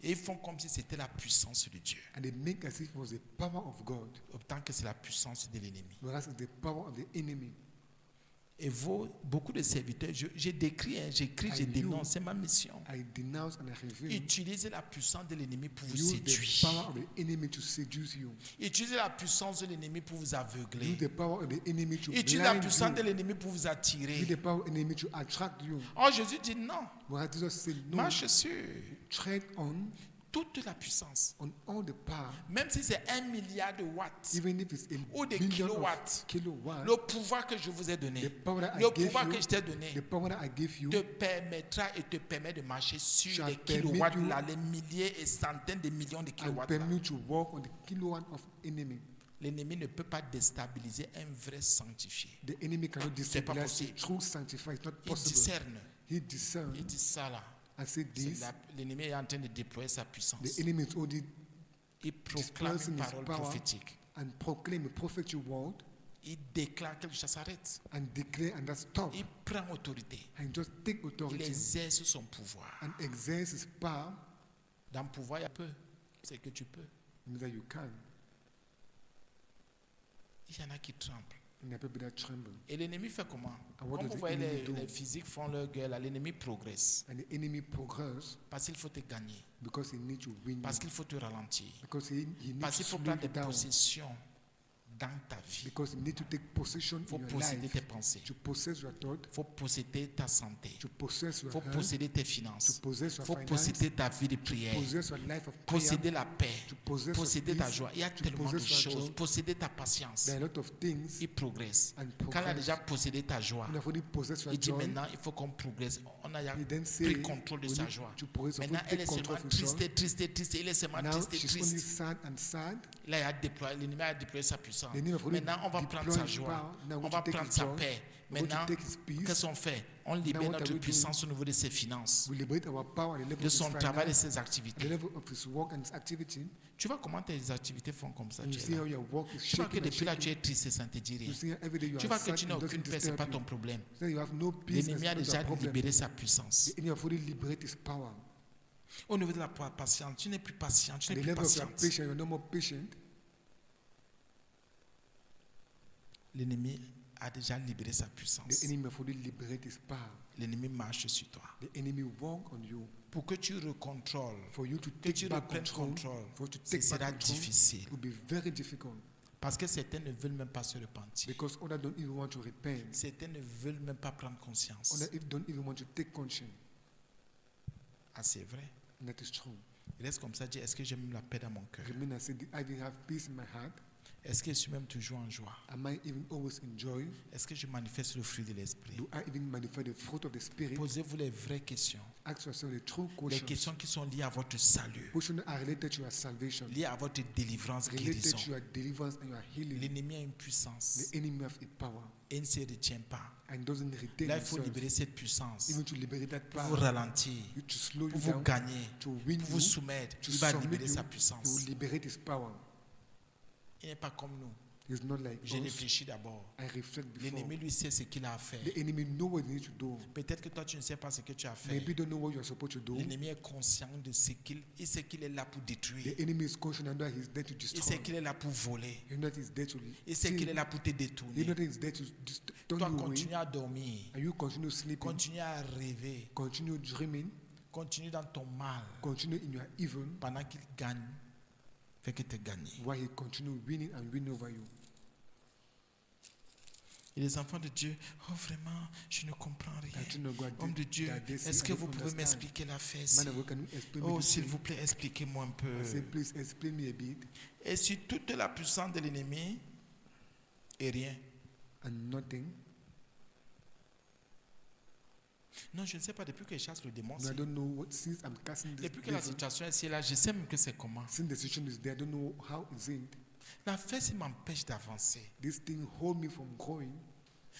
Et ils font comme si c'était la puissance de Dieu. And they make as if it was the power of God, Autant que c'est la puissance de l'ennemi. whereas it's the power of the enemy. Et beaucoup de serviteurs, j'ai décrit, j'écris, je And you- dénonce, c'est ma mission. I denounce and I reveal. Utilisez la puissance de l'ennemi pour vous Use the séduire. power of the enemy to seduce you. Utilisez la puissance de l'ennemi pour vous aveugler. Use the power of the enemy to Utilisez la blind puissance de you. l'ennemi pour vous attirer. Use the power of the enemy to attract you. Oh, Jésus dit non. Whereas Jesus said, no, Marche sur tread on toute la puissance. all the power, Même si c'est 1 milliard de watts. even if it's Ou a des billion kilowatts. of kilowatts. Le pouvoir que je vous ai donné, The power that I le gave pouvoir you, que je t'ai donné, the power that I gave you, te permettra et te permet de marcher sur Shall les permit kilowatts, you- là, les milliers et centaines de millions de and kilowatts. là. permit you to walk on the kilowatt of enemy. L'ennemi ne peut pas déstabiliser un vrai sanctifié. The enemy cannot pas destabilize possible. a true sanctifier. It's not Il possible. discerne. He discerns. Il dit ça là. I said this. L'ennemi est en train de déployer sa puissance. The enemy is already Il proclame dispersing une his parole power prophétique. and proclaim a prophetic word. il déclare quelque chose s'arrête. and declare and that stop Il prend autorité. and just take Il authority exerce son pouvoir. and exerts his power Dans le pouvoir, il y a peu. C'est que tu peux. means that you can. Il y en a qui tremblent. And there are people that tremble. Et l'ennemi fait comment? And what Comme does vous the voyez, enemy do? les physiques font leur guerre, là, l'ennemi progresse. And the enemy progress Parce qu'il faut te gagner. because he needs to win Parce you. qu'il faut te ralentir. Because he needs Parce to qu'il faut slow prendre you des down. possessions dans ta vie. Because you need to take possession Il faut in your posséder life. tes pensées. To possess your thought, Il faut posséder ta santé. to possess Il your faut health, posséder tes to finances. possess Il your faut finance, posséder ta vie de to prière. possess your life of prayer, Posséder la paix. to possess Posséder your ta peace, joie. Il y a to tellement de possess your choses. joy. Posséder ta patience. There are a lot of things Il progresse. and Quand il a progress. déjà possédé ta joie, When I've already possessed your il dit joy, maintenant, il faut qu'on progresse. On a he then pris say, contrôle de we sa need joie. to progress, Maintenant, take elle est control seulement of his joy. triste, triste, triste. Il est seulement Now triste, she's only triste. sad and sad. Là, il a déployé, l'ennemi a déployé sa puissance. The enemy of already Maintenant, on va prendre deployed sa his joie. power. Now On we're va going to take prendre his sa joy. paix. We're going to Maintenant, take his peace. qu'est-ce qu'on fait? On libère what notre are we puissance au niveau de ses finances, We liberate our power at the level de of his son travail, de finance, ses at the activités. level of his work and his activity. Tu vois comment tes activités font comme ça? And you Tu es see là. how your work is Tu vois que shaking and depuis là, tu shaking. es triste et ça ne te dit rien. You see every day you Tu are vois que sad tu and n'as it aucune doesn't paix, ce n'est disturb pas you. ton problème. So you have no peace, L'ennemi a it's not déjà your problem. libéré sa puissance. The enemy have already liberated his power. Au niveau de la patience, tu n'es plus patient, tu At n'es the plus level of your patiente. patient, you're no more patient. L'ennemi a déjà libéré sa The puissance. enemy have already liberated his power. L'ennemi marche sur toi. The enemy walk on you. Pour que tu recontrôles, For you to que tu take back reprennes control, contrôle, for you to ce take sera back control, difficile. it will be very difficult. Parce que certains ne veulent même pas se repentir. Because others don't even want to repent. Certains ne veulent même pas prendre conscience. Others don't even want to take conscience. Ah, c'est vrai. And that is true. Il reste comme ça, dit, est-ce que j'ai même la paix dans mon cœur? Remain and say, I even have peace in my heart. Est-ce que je suis même toujours en joie? Am I even always in joy? Est-ce que je manifeste le fruit de l'esprit? Do I even manifest the fruit of the Spirit? Posez-vous les vraies questions. Ask yourself the true Les questions. questions qui sont liées à votre salut, Questions are related to your salvation, liées à votre délivrance, related guérison. to your deliverance and your healing. L'ennemi a une puissance The enemy have a power et il ne se retient pas. and doesn't retain Là, il faut himself. libérer cette puissance Even to liberate that pour vous power, ralentir, to slow pour you vous down, gagner, to win pour you, vous soumettre. to Il va submit libérer you. sa He puissance. will liberate his power. Il n'est pas comme nous. He's not like J'ai us. réfléchi d'abord. I reflect before. L'ennemi, lui, sait ce qu'il a à faire. The enemy know what he needs to do. Peut-être que toi, tu ne sais pas ce que tu as fait. Maybe you don't know what you're supposed to do. L'ennemi est conscient de ce qu'il... Il sait qu'il est là pour détruire. The enemy is conscious and that he's there to Il destroy. sait qu'il est là pour voler. You know that he's there to Il sait qu'il est steal. là pour te You détourner. know that he's there to turn Toi, you away. continue à dormir. And you continue sleeping. Continue à rêver. Continue dreaming. Continue dans ton mal. Continue in your evil Pendant qu'il gagne, fait que tu es gagné. while he continue winning and winning over you. Et les enfants de Dieu, oh vraiment, je ne comprends rien. That you know God Homme de did Dieu, that this, est-ce I que don't vous pouvez understand. m'expliquer l'affaire ici? Man of God, can you explain me Oh, this s'il thing? vous plaît, expliquez-moi un peu. I say, please explain me a bit. Et sur toute la puissance de l'ennemi, et rien. And nothing. Non, je ne sais pas, depuis que je chasse le démon, No, I don't know what, since I'm casting this depuis que la devil, situation est là, je sais même que c'est comment. since the situation is there, I don't know how is it. L'affaire, ça m'empêche d'avancer. This thing hold me from growing.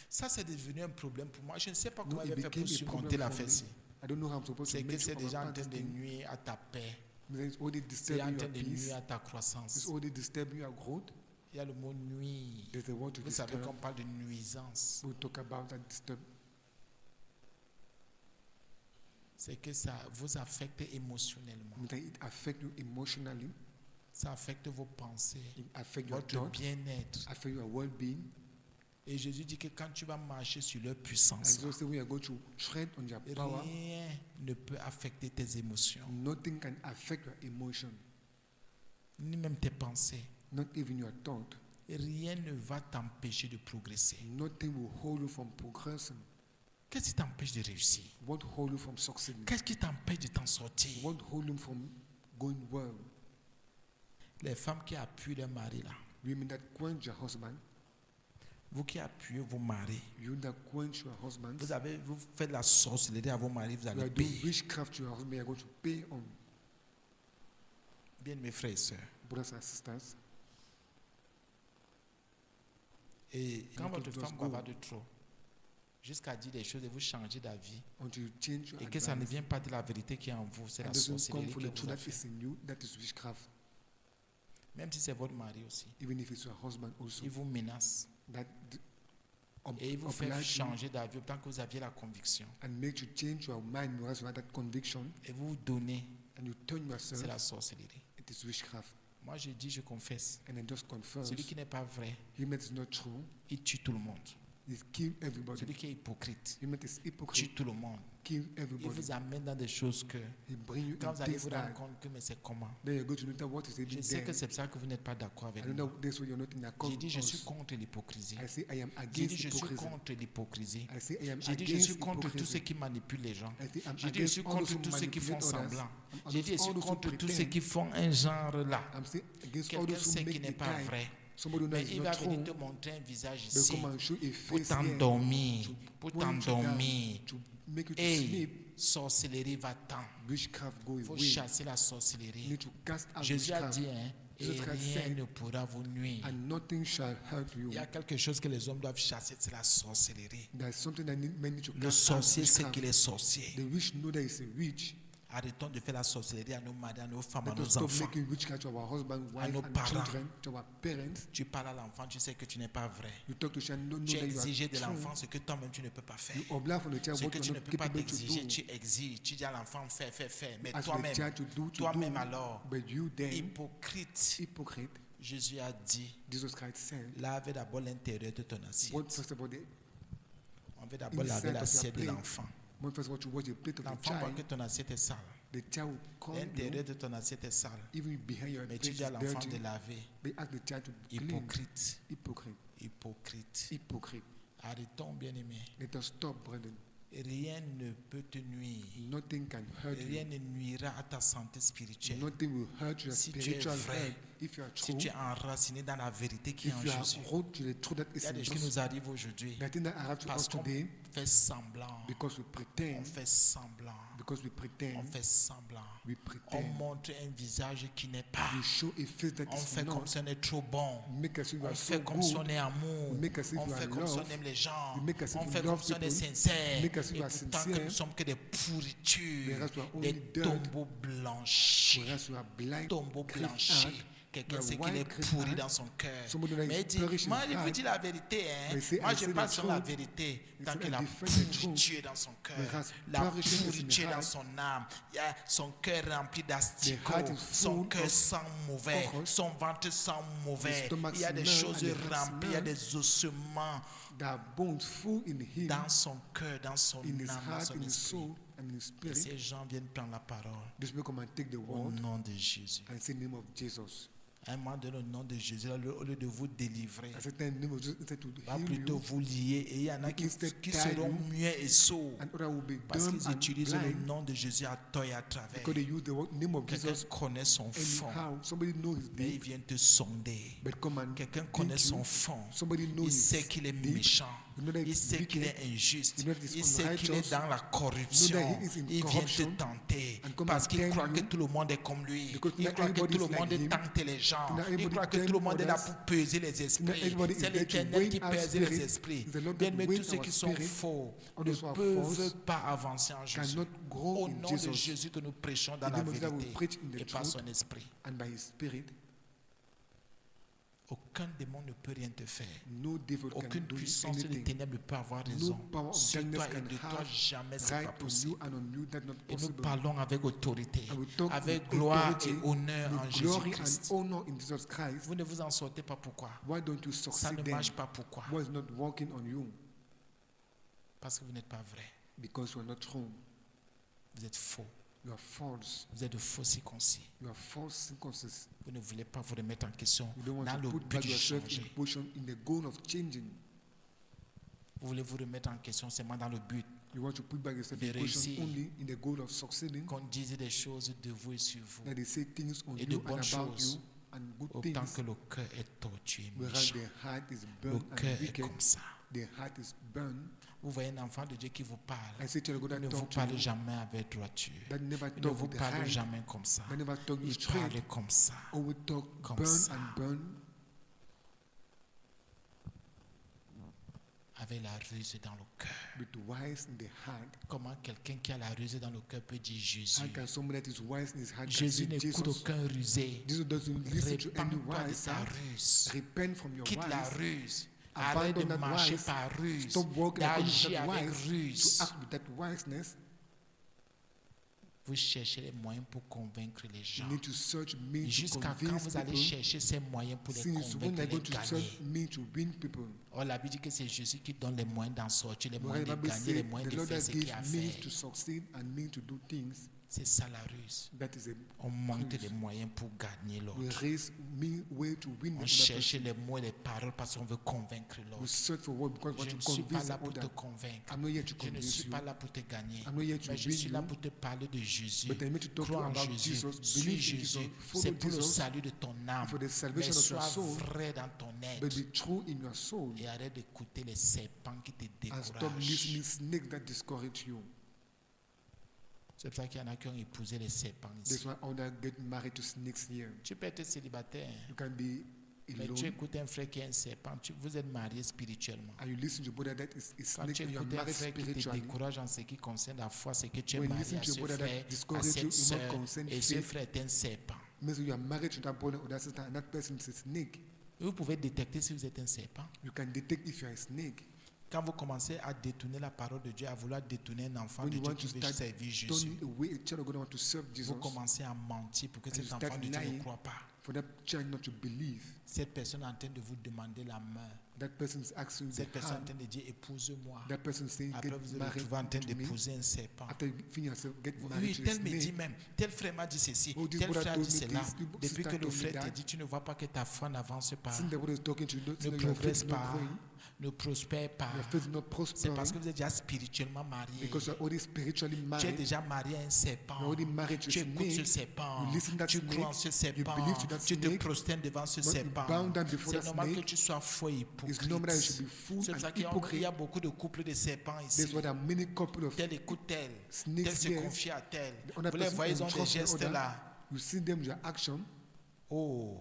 Ça, c'est devenu un problème pour moi. Je ne sais pas No, comment it il va faire became pour a surmonter problem for l'affaire. me. Ci. I don't know how I'm supposed to C'est que make c'est sure déjà en about train this de thing. nuire à ta paix. It's already C'est en disturbing train your de peace. nuire à ta It's croissance. already disturbing your growth. Il y a le mot nuire. There's a word to Vous savez disturb. qu'on parle de nuisance. We'll talk about that disturb. C'est que ça vous affecte émotionnellement. That it affect you emotionally. Ça affecte vos pensées, It affect your votre thought. bien-être. Affect your well-being. Et Jésus dit que quand tu vas marcher sur leur And puissance, so say we are going to tread on your power. rien ne peut affecter tes émotions, Nothing can affect your emotion. ni même tes pensées. Not even your thought. Rien ne va t'empêcher de progresser. Nothing will hold you from progressing. Qu'est-ce qui t'empêche de réussir? What hold you from succeeding? Qu'est-ce qui t'empêche de t'en sortir? What hold you from going well? Les femmes qui appuient leur mari là, Women that quench your husband. vous qui appuyez vos maris, You that quench your husband. vous faites la sorcellerie à vos maris, vous You allez are doing payer. witchcraft to your husband. You are going to pay on. Bien mes frères et sœurs. Brothers and sisters. Et quand need votre to femme just bavarde go. de trop, jusqu'à dire des choses et vous changez d'avis, Until you change your et que ça ne advice. vient pas de la vérité qui est en vous, c'est And la doesn't come sorcellerie from que the truth vous a that fait. is in you. That is witchcraft. Même si c'est votre mari aussi, Even if it's your husband also. il vous menace. that Et il vous fait oblige you changer d'avis tant que vous aviez la conviction. and make you change your mind because you have that conviction Et vous vous donnez, and you turn c'est yourself, la sorcellerie. it is witchcraft. Moi, je dis, je confesse. And then just confess, Celui qui n'est pas vrai, him that is not true, il tue tout le monde. he kill everybody. Celui qui est hypocrite, Him that is tue hypocrite, tout le monde. kill Il everybody. vous amène dans des choses que, He bring you quand in vous allez things vous rendre that compte que, mais c'est comment? then you go to know what is Je even sais there. que c'est pour ça que vous n'êtes pas d'accord avec I know moi. that this way you're not in accord J'ai dit, with je suis us. contre l'hypocrisie. I say I am J'ai against dit, je suis hypocrisy. contre l'hypocrisie. I say I am J'ai dit, je suis against contre tous hypocrisy. ceux qui manipulent les gens. I say I'm J'ai dit, je suis against all those contre who tous ceux qui font manipulate others. semblant. I'm J'ai dit, je against suis all those who contre tous ceux pretend. qui font un genre là. I'm saying against all Quelqu'un those who sait make qui n'est the pas kind. vrai. Somebody who Mais knows il is va not venir te true. montrer un visage They'll ici come and show a pour face here t'endormir, to pour point you t'endormir. down, to make you to Et sleep. sorcellerie va-t'en. Witchcraft go Il faut away. chasser la You sorcellerie. need to cast out Jésus a witchcraft. dit, hein, et Jesus Christ rien said, ne pourra vous nuire. and nothing shall hurt you. Il y a quelque chose que les hommes doivent chasser, c'est la sorcellerie. There's something that men need to Le cast out. sorcier sait Witchcraft. qu'il est sorcier. The witch know that he's a witch. Arrêtons de faire la sorcellerie à nos maris, à nos femmes, à Let us nos stop enfants. making witchcraft to our husband, wife, nos and parents. children, to our parents. Tu parles à l'enfant, tu sais que tu n'es pas vrai. You talk to child, don't know Tu that you exiges de are l'enfant true. ce que toi-même tu ne peux pas faire. You oblige from the child Ce what que you tu are ne not peux pas capable to t'exiger, do. tu exiges. Tu dis à l'enfant, fais. Mais Ask the toi-même, child to do, toi-même alors, but you then, hypocrite, hypocrite, Jésus a dit, Jesus Christ said, lave d'abord l'intérieur de ton assiette. what first of all, On veut d'abord inside laver of your l'assiette de plate. l'enfant. When first of all you wash the plate of the L'enfant voit que child, ton assiette est sale. the child will call L'intérieur you, de ton assiette est sale. even behind your Mais plate tu is dis à l'enfant dirty. de laver. They ask the child to clean. Hypocrite, Hypocrite, hypocrite. hypocrite. Arrêtons, bien-aimés. Let us stop, brethren. Rien ne peut te nuire. Nothing can hurt Rien you. ne nuira à ta santé spirituelle. Nothing will hurt your Si tu es spiritual vrai, health if you are Si true. tu es enraciné dans la vérité qui est en If you are Jésus. root to the truth that Il is y a in des choses qui Jesus. nous arrivent aujourd'hui The thing that arrived to us parce qu'on today fait semblant. because we On pretend, fait semblant. because we On pretend, fait semblant. we On pretend. montre un visage qui n'est pas. We show a face that On is fait comme not. si on est trop bon. Make us if you On are so fait comme si on good. est amour. We make us if On you are fait comme si on love. aime les gens. We make us if On we fait love comme si on est people. sincère. Make us if Et we are pourtant que sincere. nous sommes que des pourritures, Whereas we are des only dirt. tombeaux blanchis. Whereas you are blind, Tombeau grief blanchi. heart, Quelqu'un you are sait qu'il est white, grief pourri heart. dans son cœur. Somebody that is Mais il dit, perish in moi je vous heart. dis la vérité, hein. They say, Moi I je say parle the sur la truth. vérité. They Tant say, que I la defend the truth. pourriture est dans son cœur, Whereas la perishing is in the pourriture est dans heart. son âme, il y a son cœur rempli d'asticots, The heart is son full cœur of sent mauvais, alcohol. son ventre sent mauvais. The stomach Il y a des smell choses and the heart remplies, il y a smell. des ossements There are bones full in him, dans son cœur, dans son in his âme, dans heart, son in his esprit. soul, and in his Et spirit. ces gens viennent prendre la parole These people come and take the au word nom de Jésus. and say the name of Jesus. À un moment donné, au nom de Jésus, au lieu de vous délivrer, I said the name of Jesus instead to va heal plutôt you, vous lier. Et il y en a qui Instead qui tie seront you. muets et sourds and others will be parce dumb qu'ils and utilisent le blind nom de Jésus à tort et à travers. because they use the name of Quelqu'un Jesus connaît son fond, anyhow. Somebody knows his mais il deed, vient te sonder. but come and Quelqu'un dig connaît son you. fond. Somebody knows Il his sait qu'il est deed. méchant. You know that Il it's sait qu'il wicked. est injuste. You know that it's Il sait qu'il est unrighteous. dans la You know corruption. that he is in Il vient te corruption. tenter And come parce and qu'il tell croit you que tout le monde est comme lui. because Il not croit que everybody tout le is like monde him. tente les gens. Not Il everybody croit que tempt tout le monde est là others. pour peser les esprits. everybody C'est is there to l'Éternel weigh qui our pèse les spirit. esprits. It's the Lord Bien, that mais weighs tous ceux our qui sont spirit. faux All ne those who are peuvent false pas avancer en Jésus. cannot grow Au in nom de Jesus. Jésus que nous prêchons dans In the la name of Jesus, we vérité preach in the et par truth son esprit. and by his spirit. Aucun démon ne peut rien te faire. No devil can Aucune do puissance des anything. ténèbres ne peut avoir No raison. power of Sur darkness toi et can de toi, have jamais c'est pas right on possible. you and on you. That's not Et nous possible. parlons avec autorité, And we talk avec with gloire authority, et honneur en with glory and Jésus-Christ. honor in Jesus Christ. Vous ne vous en sortez pas pourquoi? Why don't you Ça succeed ne then? marche pas pourquoi? Why is not working on you? Parce que vous n'êtes pas vrai. Because you are not true. Vous êtes faux. You are false. Vous êtes de faux circoncis. You are false circumcised. Vous ne voulez pas vous remettre en question You don't want dans to le put but back de yourself in changer. position in the goal of changing. Vous voulez vous remettre en question seulement dans le but You want to put back yourself de in position réussir. only in the goal of succeeding. qu'on dise des choses de vous et sur vous. That they say things on Et de you bonnes and about choses. you and good Autant things. que le cœur est tortué, Whereas méchant. the heart is Le burned cœur and est wicked. comme ça. The heart is burned. Vous voyez un enfant de Dieu qui vous parle. I say to the God Il that ne vous talk to parle you, jamais avec droiture. that never Il ne talk vous with the parle heart, jamais comme ça. that never talk you Il straight, parle comme ça. always talk Comme burn ça. and burn, Avec la ruse dans le cœur. with wise in the heart. Comment quelqu'un qui a la ruse dans le cœur peut dire Jésus? How can somebody that is wise in his heart can Jésus say n'écoute Jesus? aucun rusé. Jesus doesn't listen to any Répands-toi de wise. ta ruse. Repent from your Quitte la wise. ruse. Arrête de abandon that marcher wise, par ruse, stop walking according to d'agir that avec wise, ruse. to act with that wiseness. Vous cherchez les moyens pour convaincre les You gens. need to search me to Jusqu'à quand convince vous allez people. chercher ces moyens pour les Since when convaincre are et you going les to gagner? search me to win people? Or, la Bible dit que c'est Jésus qui donne les moyens d'en sortir, les The moyens de Bible gagner, les says moyens the de Lord faire that ce qu'il y gives a à means faire. to succeed and means to do things. C'est ça la ruse. That is a On monte ruse. les moyens pour gagner We l'autre. raise me way to win the On other cherche person. les mots et les paroles parce qu'on veut convaincre We l'autre. search for what because we Je want ne to suis pas convince là the pour te other. convaincre. I'm not here to Je ne convince suis you. pas là pour te gagner. I'm not here to Mais je win suis là you. pour te parler de Jésus. But I need to talk to you Crois en about Jésus. Jesus. Suis Believe in Jésus. Jesus. C'est Follow pour le Jesus. salut de ton âme. For the Mais salvation of your sois soul. vrai dans ton But être. be true in your soul. Et arrête d'écouter les serpents qui te And stop découragent. listening snakes that discourage you. C'est pour ça qu'il y en a qui ont épousé les serpents That's ici. why others get married to snakes here. Tu peux être célibataire, You can be mais tu alone. écoutes un frère qui est un serpent. Vous êtes mariés spirituellement. And you listen to your brother that is a Quand snake tu and you are écoutes un married frère qui te spiritually. décourage en ce qui concerne la foi, c'est que tu es When you marié listen à to your ce brother that frère, à discourages you cette in what sœur, concern et ce faith, frère est un serpent. means you are married to that brother or that sister and that person is a snake. Et vous pouvez détecter si vous êtes un serpent. You can detect if you are a snake. Quand vous commencez à détourner la parole de Dieu, à vouloir détourner un enfant When de you Dieu want qui to veut start servir Jésus, turning away a child of God want to serve Jesus, vous commencez à mentir pour que And cet you enfant start de Dieu ne lying. croit pas. for that child not to believe. Cette personne est en train de vous demander la main. That person is asking the Cette personne est en hand. train de dire épouse-moi. That person is saying, Après, get vous allez married retrouver en train to me. d'épouser un serpent. After you finish yourself, get Oui, married to a tel me dit snake. même, tel frère m'a dit ceci, Oh, this tel brother frère a told dit me cela. this, this Depuis sister que le told me frère te that. dit, tu ne vois pas que ta foi n'avance pas, Since the brother is talking to you, don't ne know your faith progresse is not pas, growing. ne prospère pas. Your faith is not C'est prospering parce que vous êtes déjà spirituellement marié. because you're already spiritually Tu es married. déjà marié à un serpent. You're already married to Tu a écoutes ce snake. serpent. You listen to that Tu crois en snake. ce You serpent. believe to that Tu te snake. prosternes devant ce But you serpent. bow down before C'est that normal que snake. tu sois faux et It's normal that you should hypocrite. be fool C'est pour ça and qu'il y a hypocrite. beaucoup de couples de serpents ici. That's why there are many couples of Tel écoute tel. snakes Tel se here. confie à tel. The other Vous les person voyez, ils ont des entrusts the gestes other. là. You see them, your action, Oh,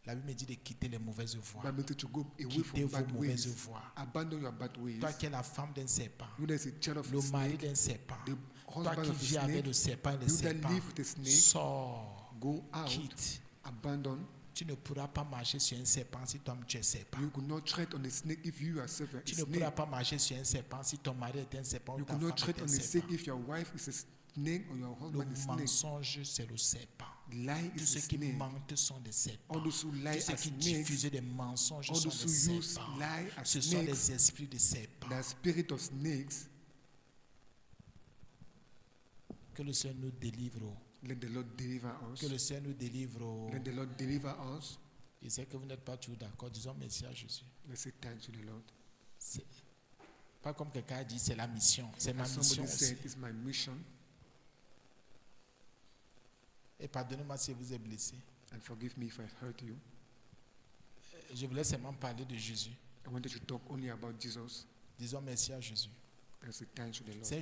la Bible me dit de quitter les mauvaises voies. that means to go away Quittez from vos bad mauvaises ways. voies. Abandon your bad ways. Toi qui es la femme d'un serpent, You that is a child of le a mari snake, d'un serpent, the toi husband qui of a vis avec snake, le serpent et le you that serpent, live with a snake, sors, go out, quitte. abandon. Tu ne pourras pas marcher sur un serpent si toi tu es serpent. You could not tread on a snake if you yourself are Tu a ne pourras snake. pas marcher sur un serpent si ton mari est un serpent ou You ta could femme not tread est on un a snake serpent. if your wife is a snake or your Le husband is a snake. mensonge, c'est le serpent. Lie Tous is ceux a qui snake. mentent sont des serpents. All those who lie Tous ceux are qui snakes. diffusent des mensonges All sont those des who use serpents. lie as Ce sont snakes. des esprits de serpents. The spirit of snakes. Que le Seigneur nous délivre. Let the Lord deliver Que us. le Seigneur nous délivre. Let the Lord deliver us. Je sais que vous n'êtes pas toujours d'accord. Disons merci à Jésus. Let's say thanks to the Lord. C'est pas comme quelqu'un a dit, c'est la mission. C'est ma As mission somebody aussi. said, it's my mission. Et pardonnez-moi si je vous ai blessé. And forgive me if I hurt you. Je voulais seulement parler de Jésus. I wanted to talk only about Jesus. Disons merci à Jésus. Let's say thanks to the Lord. C'est